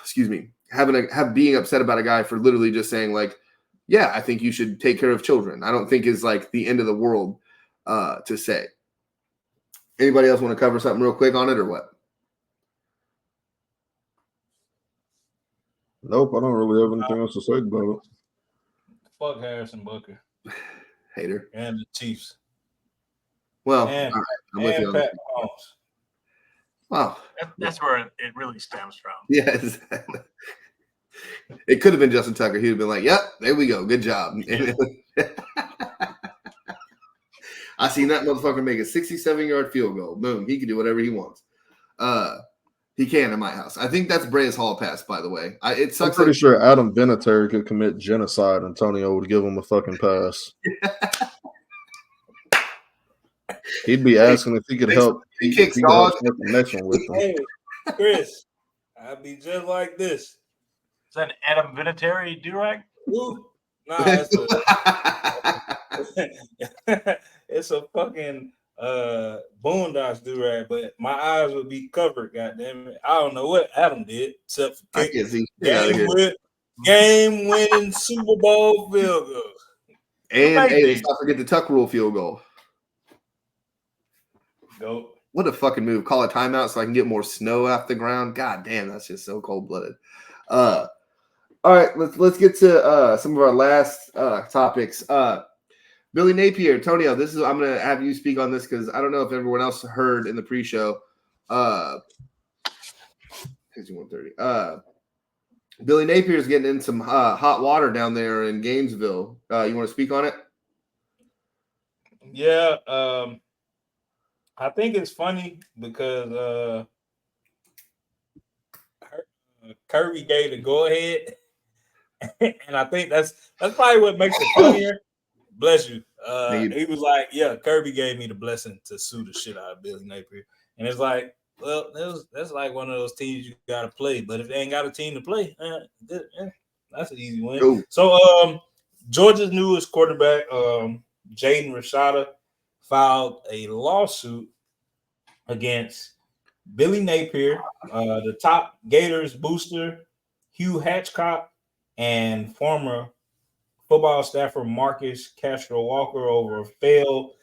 excuse me, being upset about a guy for literally just saying, like, yeah, I think you should take care of children, I don't think is like the end of the world to say. Anybody else want to cover something real quick on it, or what? Nope, I don't really have anything else to say about it. Fuck Harrison Butker. Hater. And the Chiefs. Well, and, all right. I'm with you on Pat that. Mahomes. Wow. That's where it really stems from. Yes. It could have been Justin Tucker. He'd have been like, yep, there we go. Good job. I seen that motherfucker make a 67-yard field goal. Boom. He can do whatever he wants. He can in my house. I think that's Breas Hall pass, by the way. It sucks. I'm pretty sure Adam Vinatieri could commit genocide. Antonio would give him a fucking pass. He'd be asking if he could help. He kicks the next one with him. Hey, Chris, I'd be just like this. Is that an Adam Vinatieri durag? Nah, it's a fucking Boondocks durag, but my eyes would be covered. Goddamn it! I don't know what Adam did except for I can't see. game winning Super Bowl field goal. And hey, let's not forget the Tuck rule field goal. Go. What a fucking move. Call a timeout so I can get more snow off the ground. God damn, that's just so cold-blooded. All right, let's get to some of our last topics. Billy Napier, Antonio, I'm gonna have you speak on this because I don't know if everyone else heard in the pre-show. 51:30. Billy Napier is getting in some hot water down there in Gainesville. You want to speak on it? Yeah, I think it's funny because Kirby gave the go ahead, and I think that's probably what makes it funnier. Bless you. He was like, "Yeah, Kirby gave me the blessing to sue the shit out of Billy Napier," and it's like, well, that's like one of those teams you got to play. But if they ain't got a team to play, that's an easy win. Ooh. So, Georgia's newest quarterback, Jaden Rashada, filed a lawsuit against Billy Napier, the top Gators booster, Hugh Hitchcock, and former football staffer Marcus Castro-Walker over a failed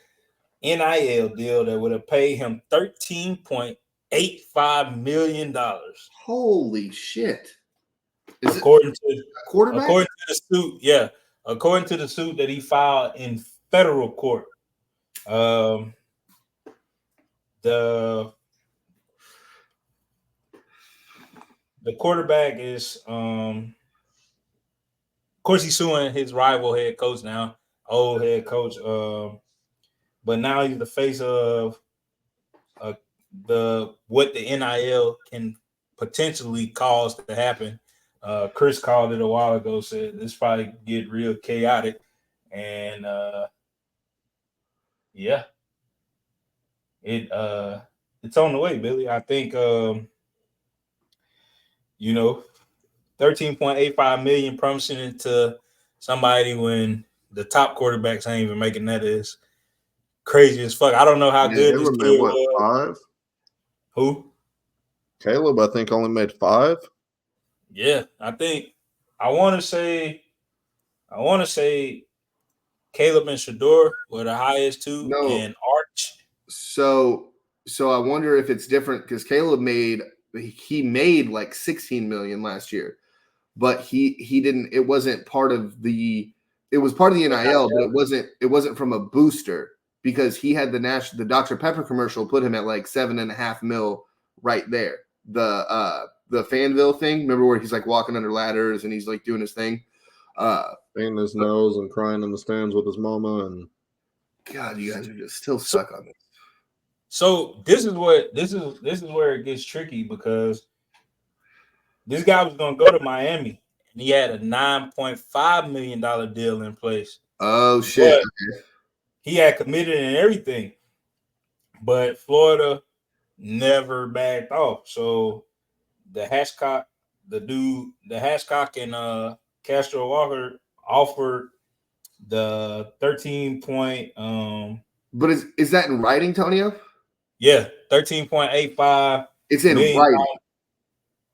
NIL deal that would have paid him $13.85 million. Holy shit. According to quarterback? the suit, yeah. According to the suit that he filed in federal court. The quarterback is of course he's suing his rival head coach now, old head coach. But now he's the face of what the NIL can potentially cause to happen. Chris called it a while ago, said this probably get real chaotic, and yeah, it's on the way, Billy. I think $13.85 million promising it to somebody when the top quarterbacks ain't even making that is crazy as fuck. I don't know how good this kid was. 5? Who? Caleb, I think, only made 5. Yeah, I want to say Caleb and Shador were the highest two, and Arch. So I wonder if it's different because Caleb made like 16 million last year, but he didn't. It wasn't part of the. It was part of the NIL, but it wasn't from a booster because he had the Dr. Pepper commercial put him at like $7.5 million right there. The Fanville thing, remember where he's like walking under ladders and he's like doing his thing, painting his nose and crying in the stands with his mama. And God, you guys are just still stuck on this. So this is where it gets tricky because this guy was going to go to Miami and he had a $9.5 million deal in place. Oh shit! He had committed and everything, but Florida never backed off. So the Hitchcock and Castro Walker offered the 13 point. But is that in writing, Tonio? Yeah, 13.85. It's in writing.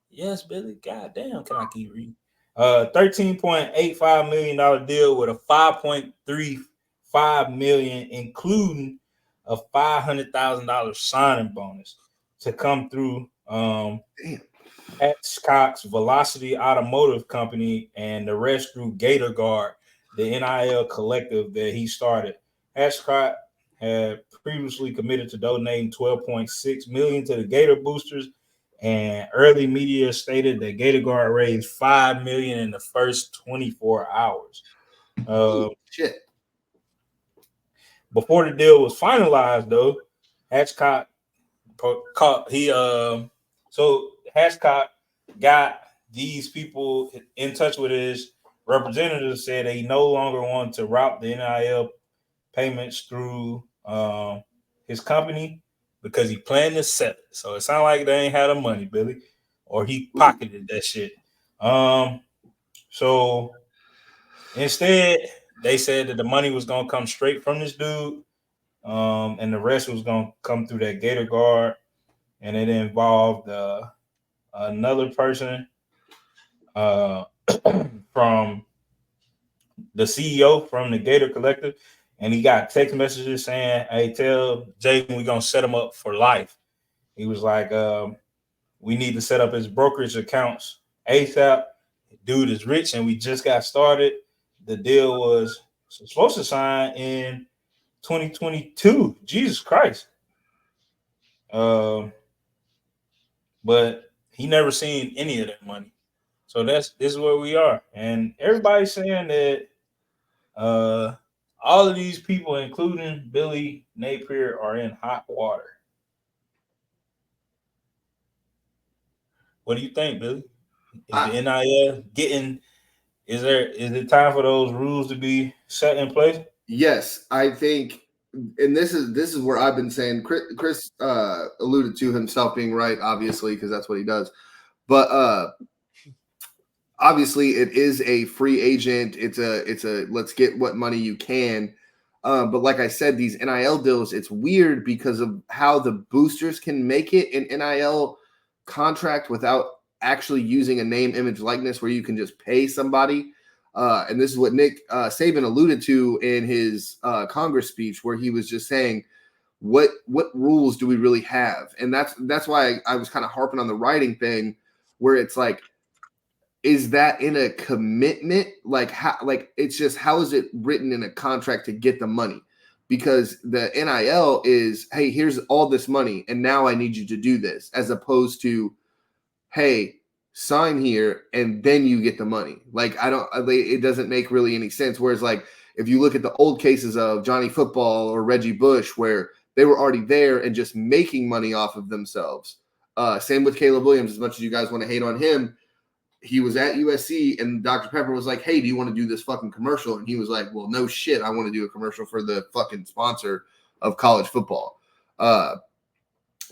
Yes, Billy. God damn, can I keep reading? $13.85 million deal with a $5.35 million, including a $500,000 signing bonus to come through. Damn. Cox Velocity Automotive Company, and the rest through Gator Guard, the NIL collective that he started. Hatchcock had previously committed to donating $12.6 million to the Gator Boosters, and early media stated that Gator Guard raised $5 million in the first 24 hours. Shit. Before the deal was finalized, though, Hatchcock Hatchcock got these people in touch with his representatives, said they no longer want to route the NIL payments through his company because he planned to sell it. So it sounded like they ain't had the money, Billy, or he pocketed that shit. So instead, they said that the money was gonna come straight from this dude, and the rest was gonna come through that Gator Guard, and it involved another person from the CEO from the Gator Collective, and he got text messages saying, "Hey, tell Jaden we're gonna set him up for life." He was like, "We need to set up his brokerage accounts ASAP. Dude is rich, and we just got started." The deal was supposed to sign in 2022. Jesus Christ. But he never seen any of that money. So this is where we are. And everybody's saying that all of these people, including Billy Napier, are in hot water. What do you think, Billy? Is the NIL getting? Is it time for those rules to be set in place? Yes, I think, and this is where I've been saying. Chris alluded to himself being right, obviously, because that's what he does. But obviously, it is a free agent. It's a let's get what money you can. But like I said, these NIL deals, it's weird because of how the boosters can make it an NIL contract without actually using a name, image, likeness, where you can just pay somebody. And this is what Nick Saban alluded to in his Congress speech, where he was just saying, what rules do we really have? And that's why I was kind of harping on the writing thing, where it's like, is that in a commitment? Like it's just, how is it written in a contract to get the money? Because the NIL is, hey, here's all this money, and now I need you to do this, as opposed to, hey, sign here and then you get the money. Like, it doesn't make really any sense. Whereas, like, if you look at the old cases of Johnny Football or Reggie Bush, where they were already there and just making money off of themselves. Same with Caleb Williams. As much as you guys want to hate on him, he was at USC and Dr. Pepper was like, hey, do you want to do this fucking commercial? And he was like, well, no shit. I want to do a commercial for the fucking sponsor of college football.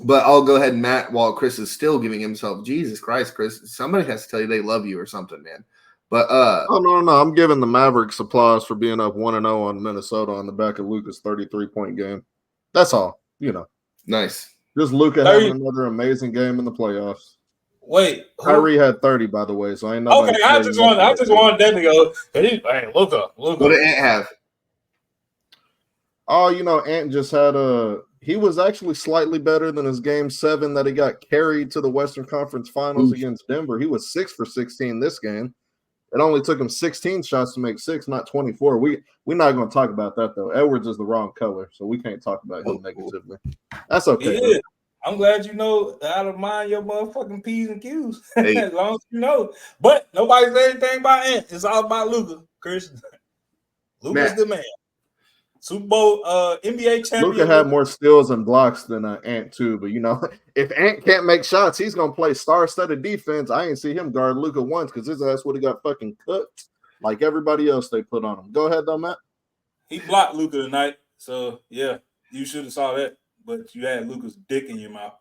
But I'll go ahead and Matt, while Chris is still giving himself, Jesus Christ, Chris, somebody has to tell you they love you or something, man. But no, I'm giving the Mavericks applause for being up 1-0 on Minnesota on the back of Luka's 33-point game. That's all, Nice. Just Luka having another amazing game in the playoffs. Wait, Kyrie had 30, by the way, so I ain't okay. I just wanted them to go. Hey, Luka. What did Ant have? Oh, Ant just had he was actually slightly better than his game 7 that he got carried to the Western Conference Finals against Denver. He was 6 for 16 this game. It only took him 16 shots to make 6, not 24. We're not going to talk about that, though. Edwards is the wrong color, so we can't talk about him negatively. That's okay. Yeah. I'm glad you know how to mind your motherfucking P's and Q's. Hey. As long as you know. But nobody said anything about Ant. It's all about Luka, Chris. Luka's the man. Super Bowl NBA champion. Luka had more steals and blocks than Ant too, but if Ant can't make shots, he's gonna play star-studded defense. I ain't see him guard Luka once because his ass would have got fucking cooked like everybody else they put on him. Go ahead though, Matt. He blocked Luka tonight, so yeah, you should have saw that. But you had Luka's dick in your mouth,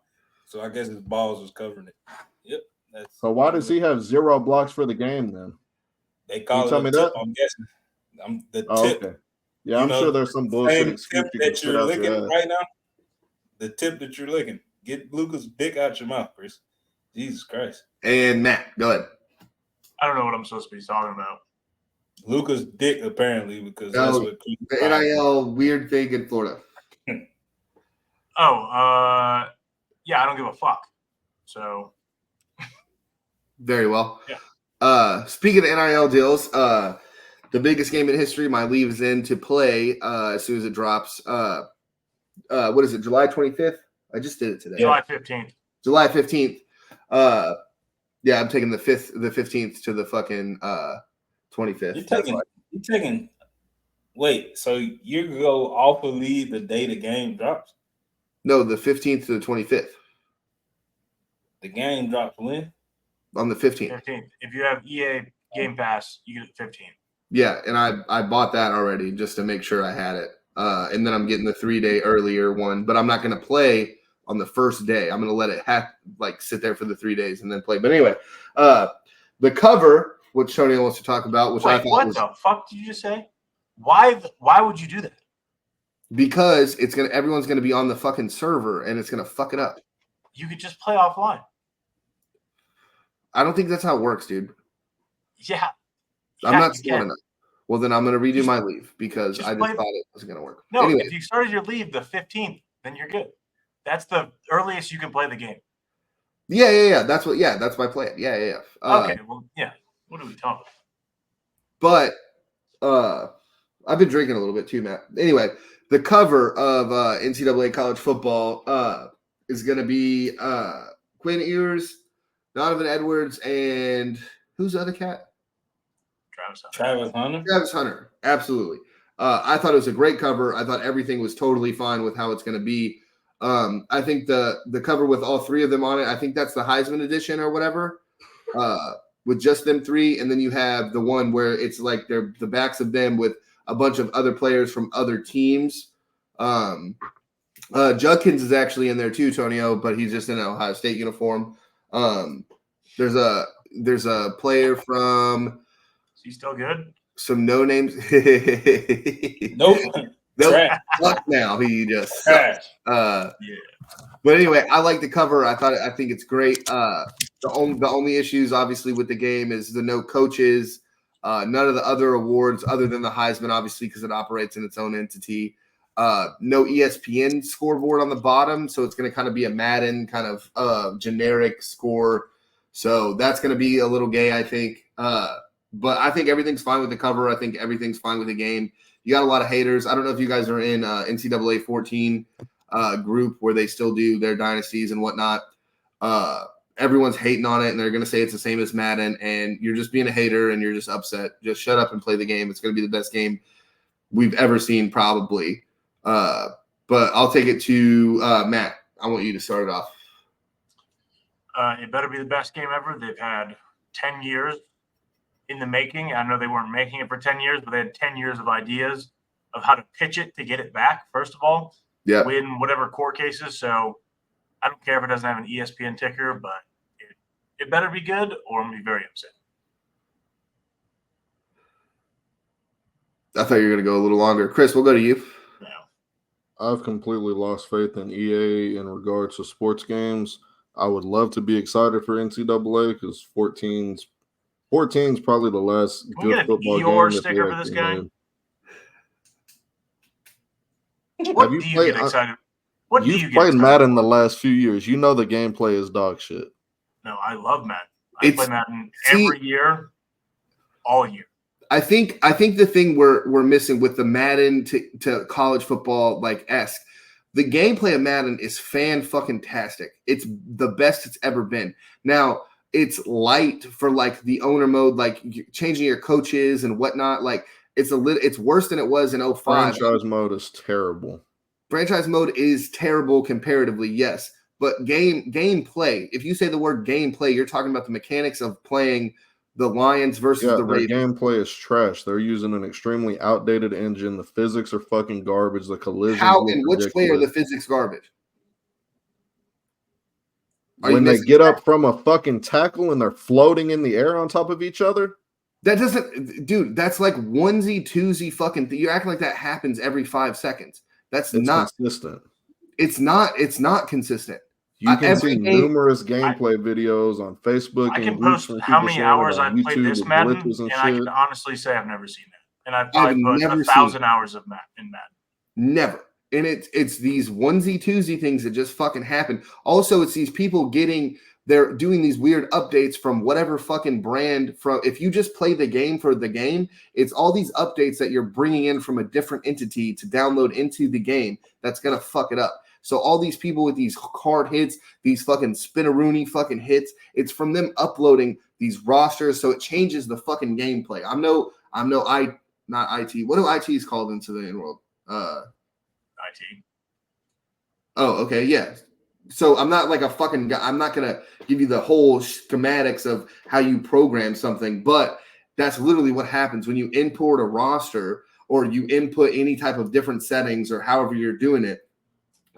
so I guess his balls was covering it. Yep. So why does he have 0 blocks for the game then? They call it a tip, I'm guessing. The tip. Okay. Yeah, I'm sure there's some bullshit excuse that you're licking right now. The tip that you're licking. Get Luka's dick out your mouth, Chris. Jesus Christ. And Matt, go ahead. I don't know what I'm supposed to be talking about. Luka's dick, apparently, because that's what the NIL weird thing in Florida. Yeah, I don't give a fuck. So Very well. Yeah. Speaking of NIL deals, the biggest game in history, my leave is in to play as soon as it drops. What is it, July 25th? I just did it today. July 15th. July 15th. Yeah, I'm taking the 15th to the fucking 25th. You're taking. Wait, so you go off of leave the day the game drops? No, the 15th to the 25th. The game drops when? On the 15th. 15th. If you have EA Game Pass, you get it 15th. Yeah, and I bought that already just to make sure I had it. And then I'm getting the 3-day earlier one, but I'm not going to play on the first day. I'm going to let it sit there for the 3 days and then play. But anyway, the cover, which Tony wants to talk about, which I thought what the fuck did you just say? Why would you do that? Because everyone's gonna be on the fucking server and it's gonna fuck it up. You could just play offline. I don't think that's how it works, dude. Yeah. I'm not smart enough. Well, then I'm gonna redo my leave because I just thought it wasn't gonna work. No, anyway. If you started your leave the 15th, then you're good. That's the earliest you can play the game. Yeah. That's my plan. Yeah. Okay, well, yeah. What are we talking about? But I've been drinking a little bit too, Matt. Anyway, the cover of NCAA college football is going to be Quinn Ewers, Donovan Edwards, and who's the other cat? Travis Hunter. Travis Hunter, absolutely. I thought it was a great cover. I thought everything was totally fine with how it's going to be. I think the cover with all three of them on it, I think that's the Heisman edition or whatever, with just them three. And then you have the one where it's like they're the backs of them with a bunch of other players from other teams. Judkins is actually in there too, Tonio, but he's just in an Ohio State uniform. There's a player from. Is he still good? Some no names. Nope. Fuck now. He just yeah. But anyway, I like the cover. I think it's great. The only issues obviously with the game is the no coaches. None of the other awards other than the Heisman, obviously, because it operates in its own entity. No ESPN scoreboard on the bottom, so it's going to kind of be a Madden kind of generic score. So that's going to be a little gay, I think. But I think everything's fine with the cover. I think everything's fine with the game. You got a lot of haters. I don't know if you guys are in NCAA 14 group where they still do their dynasties and whatnot. Everyone's hating on it, and they're going to say it's the same as Madden, and you're just being a hater, and you're just upset. Just shut up and play the game. It's going to be the best game we've ever seen, probably. But I'll take it to Matt. I want you to start it off. It better be the best game ever. They've had 10 years in the making. I know they weren't making it for 10 years, but they had 10 years of ideas of how to pitch it to get it back, first of all. Yeah. Win whatever court cases. So I don't care if it doesn't have an ESPN ticker, but it better be good or I'm going to be very upset. I thought you were going to go a little longer. Chris, we'll go to you. No. I've completely lost faith in EA in regards to sports games. I would love to be excited for NCAA because 14's probably the last good football game. Sticker for this guy? What do you get excited? You've played Madden the last few years. You know the gameplay is dog shit. No, I love Madden. I play Madden every year, all year. I think the thing we're missing with the Madden to college football esque, the gameplay of Madden is fan-fucking-tastic. It's the best it's ever been. Now, it's light for the owner mode, changing your coaches and whatnot. It's worse than it was in 05. Franchise mode is terrible. Franchise mode is terrible comparatively, yes. But gameplay, if you say the word gameplay, you're talking about the mechanics of playing the Lions versus the Ravens. Their gameplay is trash. They're using an extremely outdated engine. The physics are fucking garbage. The collisions. How and which way are the physics garbage? When they get up from a fucking tackle and they're floating in the air on top of each other? That doesn't, dude, that's like onesie, twosie fucking you're acting like that happens every 5 seconds. It's not consistent. It's not consistent. You can see numerous gameplay videos on Facebook. I can post how many hours I've played this Madden, and I can honestly say I've never seen that. And I've probably put 1,000 hours of in Madden. Never. And it's these onesie, twosie things that just fucking happen. Also, it's these people getting they're doing these weird updates from whatever fucking brand. From if you just play the game for the game, it's all these updates that you're bringing in from a different entity to download into the game that's gonna fuck it up. So all these people with these hard hits, these fucking spinneroonie fucking hits, it's from them uploading these rosters, so it changes the fucking gameplay. Not IT. What do ITs called into the in world? IT. Oh, okay, yeah. So I'm not like a fucking guy. I'm not gonna give you the whole schematics of how you program something, but that's literally what happens when you import a roster or you input any type of different settings or however you're doing it.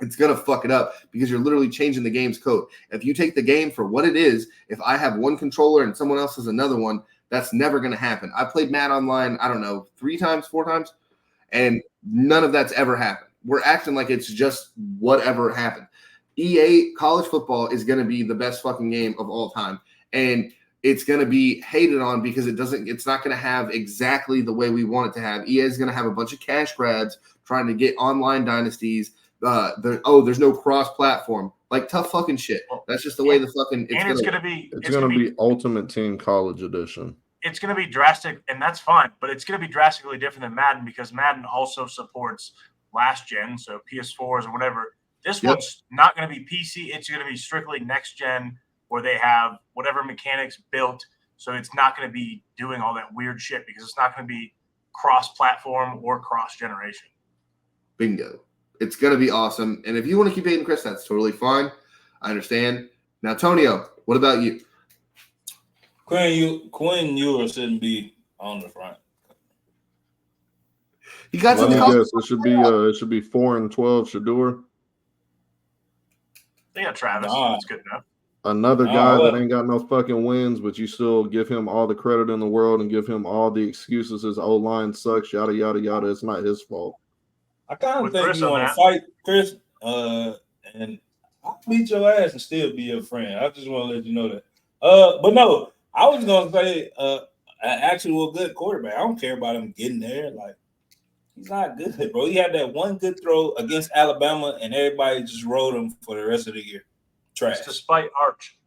It's going to fuck it up because you're literally changing the game's code. If you take the game for what it is, if I have one controller and someone else has another one, that's never going to happen. I played Madden Online, I don't know, 3 times, 4 times, and none of that's ever happened. We're acting like it's just whatever happened. EA college football is going to be the best fucking game of all time. And it's going to be hated on because it's not going to have exactly the way we want it to have. EA is going to have a bunch of cash grabs trying to get online dynasties. There's no cross-platform, like tough fucking shit. That's just the way the fucking. It's gonna be Ultimate Team College Edition. It's gonna be drastic, and that's fine. But it's gonna be drastically different than Madden because Madden also supports last gen, so PS4s or whatever. This one's not gonna be PC. It's gonna be strictly next gen, where they have whatever mechanics built. So it's not gonna be doing all that weird shit because it's not gonna be cross-platform or cross-generation. Bingo. It's going to be awesome. And if you want to keep hating Chris, that's totally fine. I understand. Now, Tonio, what about you? Quinn Ewers shouldn't be on the front. He got Let some. me guess. It should be 4 and 12. Shador. They got Travis. That's good enough. Another guy that ain't got no fucking wins, but you still give him all the credit in the world and give him all the excuses. His O-line sucks. Yada yada yada. It's not his fault. I kind of think you want to fight, Chris, and I'll beat your ass and still be your friend. I just want to let you know that. But no, I was going to say an actual good quarterback. I don't care about him getting there. Like, he's not good, bro. He had that one good throw against Alabama, and everybody just rode him for the rest of the year. Trash. It's despite Arch.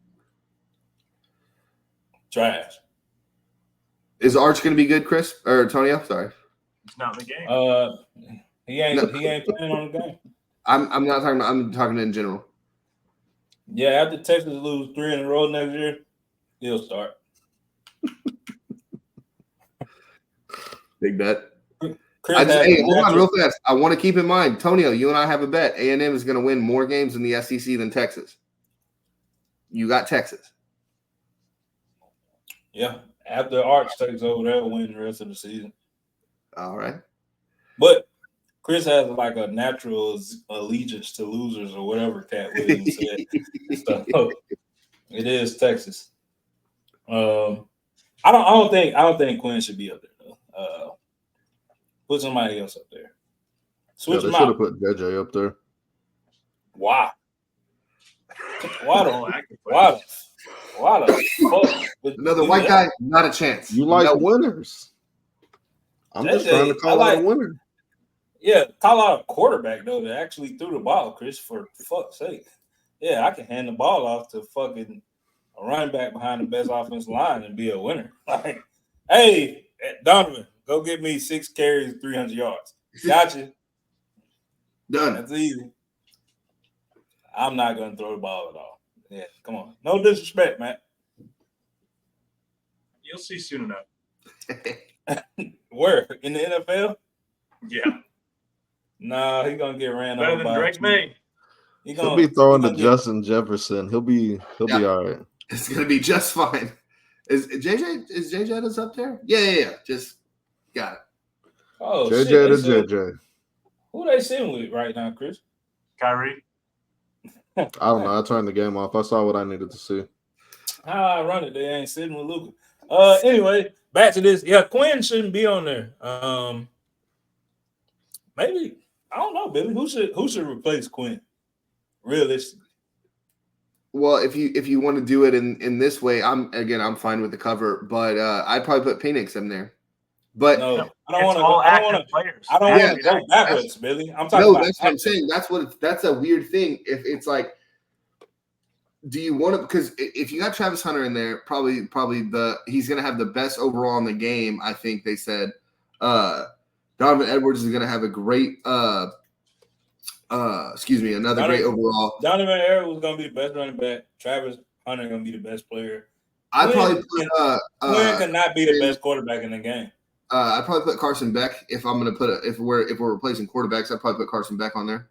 Trash. Is Arch going to be good, Chris? Or Tonio? Sorry. It's not in the game. He ain't playing on the game. I'm not talking about. I'm talking in general. Yeah, after Texas lose 3 in a row next year, he'll start. Big bet. Hold on real fast. I want to keep in mind, Tonio, you and I have a bet. A&M is going to win more games in the SEC than Texas. You got Texas. Yeah, after Arch takes over, they'll win the rest of the season. All right. But Chris has like a natural allegiance to losers or whatever Cat Williams said. So it is Texas. I don't think Quinn should be up there though. Put somebody else up there. Switch they them should out. have put JJ up there. Why? Why the fuck? Another white guy, not a chance. You like winners. I'm just trying to call out a winner. Yeah, call out a quarterback though that actually threw the ball, Chris, for fuck's sake. Yeah, I can hand the ball off to fucking a running back behind the best offensive line and be a winner. Like, hey, Donovan, go get me 6 carries, 300 yards. Gotcha. Done. That's easy. I'm not gonna throw the ball at all. Yeah, come on. No disrespect, man. You'll see soon enough. Where? In the NFL? Yeah. Nah, he's gonna get ran Better over than by Drake May. He'll be throwing to Justin Jefferson. He'll be all right. It's gonna be just fine. Is JJ Edda's up there? Yeah. Just got it. Oh, JJ shit. to JJ. Who they sitting with right now, Chris? Kyrie. I don't know. I turned the game off. I saw what I needed to see. How I run it, they ain't sitting with Luka. Anyway, back to this. Yeah, Quinn shouldn't be on there. Maybe I don't know, Billy. Who should replace Quinn? Realistically. Well, if you want to do it in this way, I'm fine with the cover, but I'd probably put Penix in there. But no, I don't want to players. I don't want to go backwards, Billy. I'm talking about that's what I'm saying. That's a weird thing. If it's like do you want to? Because if you got Travis Hunter in there, probably he's going to have the best overall in the game. I think they said Donovan Edwards is going to have a great. Great overall. Donovan Edwards was going to be the best running back. Travis Hunter going to be the best player. I'd probably put Quinn cannot be the best quarterback in the game. I'd probably put Carson Beck if I'm going to put if we're replacing quarterbacks. I'd probably put Carson Beck on there.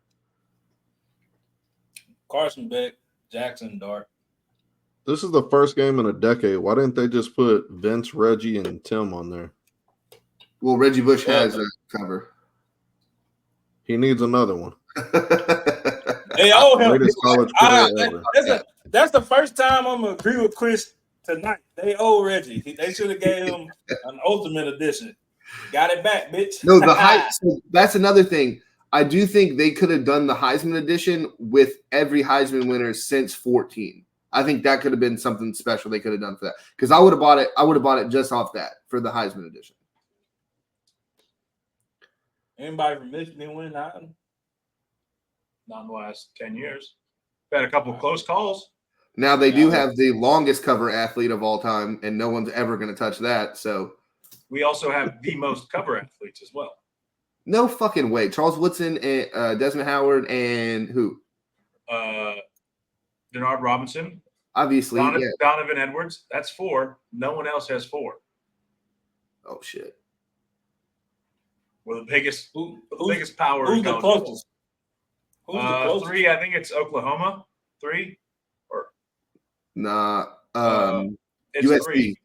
Carson Beck, Jackson Dart. This is the first game in a decade. Why didn't they just put Vince, Reggie, and Tim on there? Well, Reggie Bush has a cover. He needs another one. They owe him. That's the first time I'm going to agree with Chris tonight. They owe Reggie. They should have gave him an ultimate edition. Got it back, bitch. No, the hype. So that's another thing. I do think they could have done the Heisman edition with every Heisman winner since 14. I think that could have been something special they could have done for that. Because I would have bought it. I would have bought it just off that for the Heisman edition. Anybody from Michigan win Heisman? Not in the last 10 years. Had a couple of close calls. Now they do have the longest cover athlete of all time, and no one's ever going to touch that. So we also have the most cover athletes as well. No fucking way. Charles Woodson, and Desmond Howard, and who? Denard Robinson. Obviously, Donovan Edwards. That's 4. No one else has 4. Oh shit. Well, the biggest power. Who's the closest? 3. I think it's Oklahoma. 3. Nah, it's USC. 3.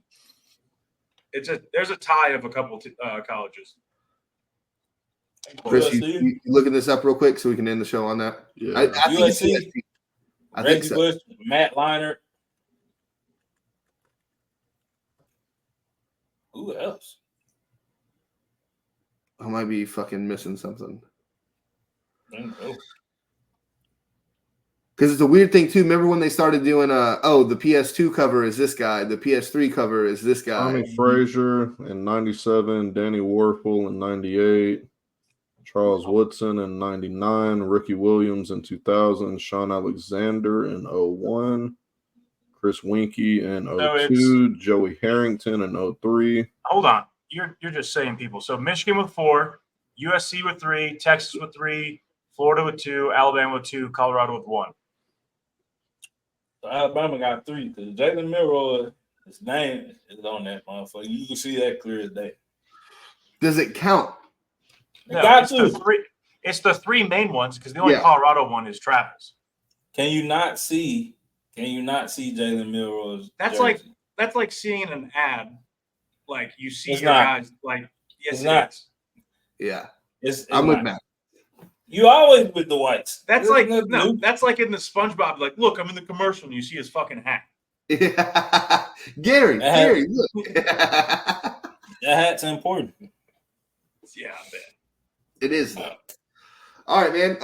There's a tie of a couple colleges. Chris, you looking this up real quick so we can end the show on that? Yeah. I think it's USC. I think so. Bush, Matt Leinart. Who else? I might be fucking missing something. I don't know. Because it's a weird thing too. Remember when they started doing the PS2 cover is this guy, the PS3 cover is this guy. Tommy Frazier in 97, Danny Warfel in 98, Charles Woodson in 99, Ricky Williams in 2000, Sean Alexander in 01, Chris Winkie in 02, Joey Harrington in 03. Hold on. You're just saying people. So Michigan with 4, USC with 3, Texas with 3, Florida with 2, Alabama with 2, Colorado with 1. So Alabama got 3 because Jalen Milroy, his name is on that motherfucker. You can see that clear as day. Does it count? It's the 3 main ones because the only Colorado one is Travis. Can you not see Jalen Milroy's jersey? That's like seeing an ad. Like you see your guys like yes, it's not. Yeah. It's I'm with Matt. You always with the whites. That's like that's like in the SpongeBob. Like, look, I'm in the commercial, and you see his fucking hat. Yeah. Gary, look. That hat's important. Yeah, I bet. It is. All right, man.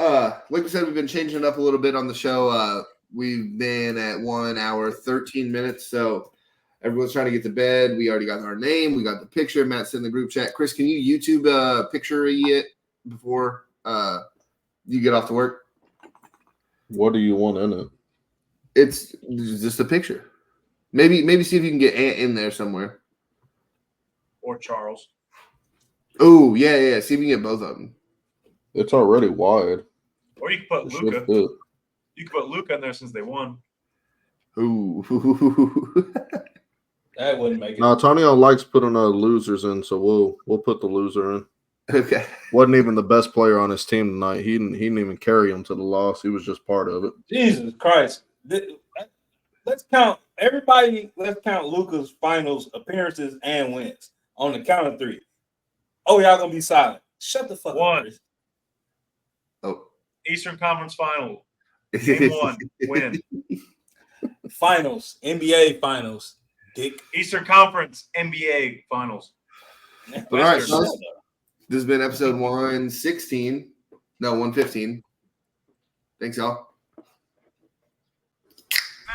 Like we said, we've been changing it up a little bit on the show. We've been at 1 hour, 13 minutes. So everyone's trying to get to bed. We already got our name. We got the picture. Matt's in the group chat. Chris, can you YouTube a picture it before you get off to work? What do you want in it? It's just a picture. Maybe see if you can get Ant in there somewhere. Or Charles. Oh, yeah. See if you can get both of them. It's already wide. Or you can put Luka. You can put Luka in there since they won. Ooh. That wouldn't make it. No, Antonio likes putting losers in, so we'll put the loser in. Okay. Wasn't even the best player on his team tonight. He didn't even carry him to the loss. He was just part of it. Jesus Christ. Let's count everybody. Let's count Luka's finals appearances and wins on the count of 3. Oh, y'all gonna be silent. Shut the fuck up. 1. Oh. Eastern Conference Final. Game 1. Win. Finals. NBA Finals. Dick. Eastern Conference NBA Finals. All right, so this has been episode 116. No, 115. Thanks, y'all.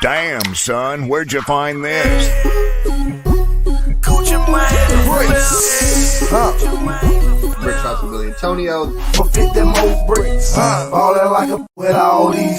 Damn, son, where'd you find this? Bricks. Brick Shots with Billy Antonio. For 50 more bricks. Ballin' like a with all these.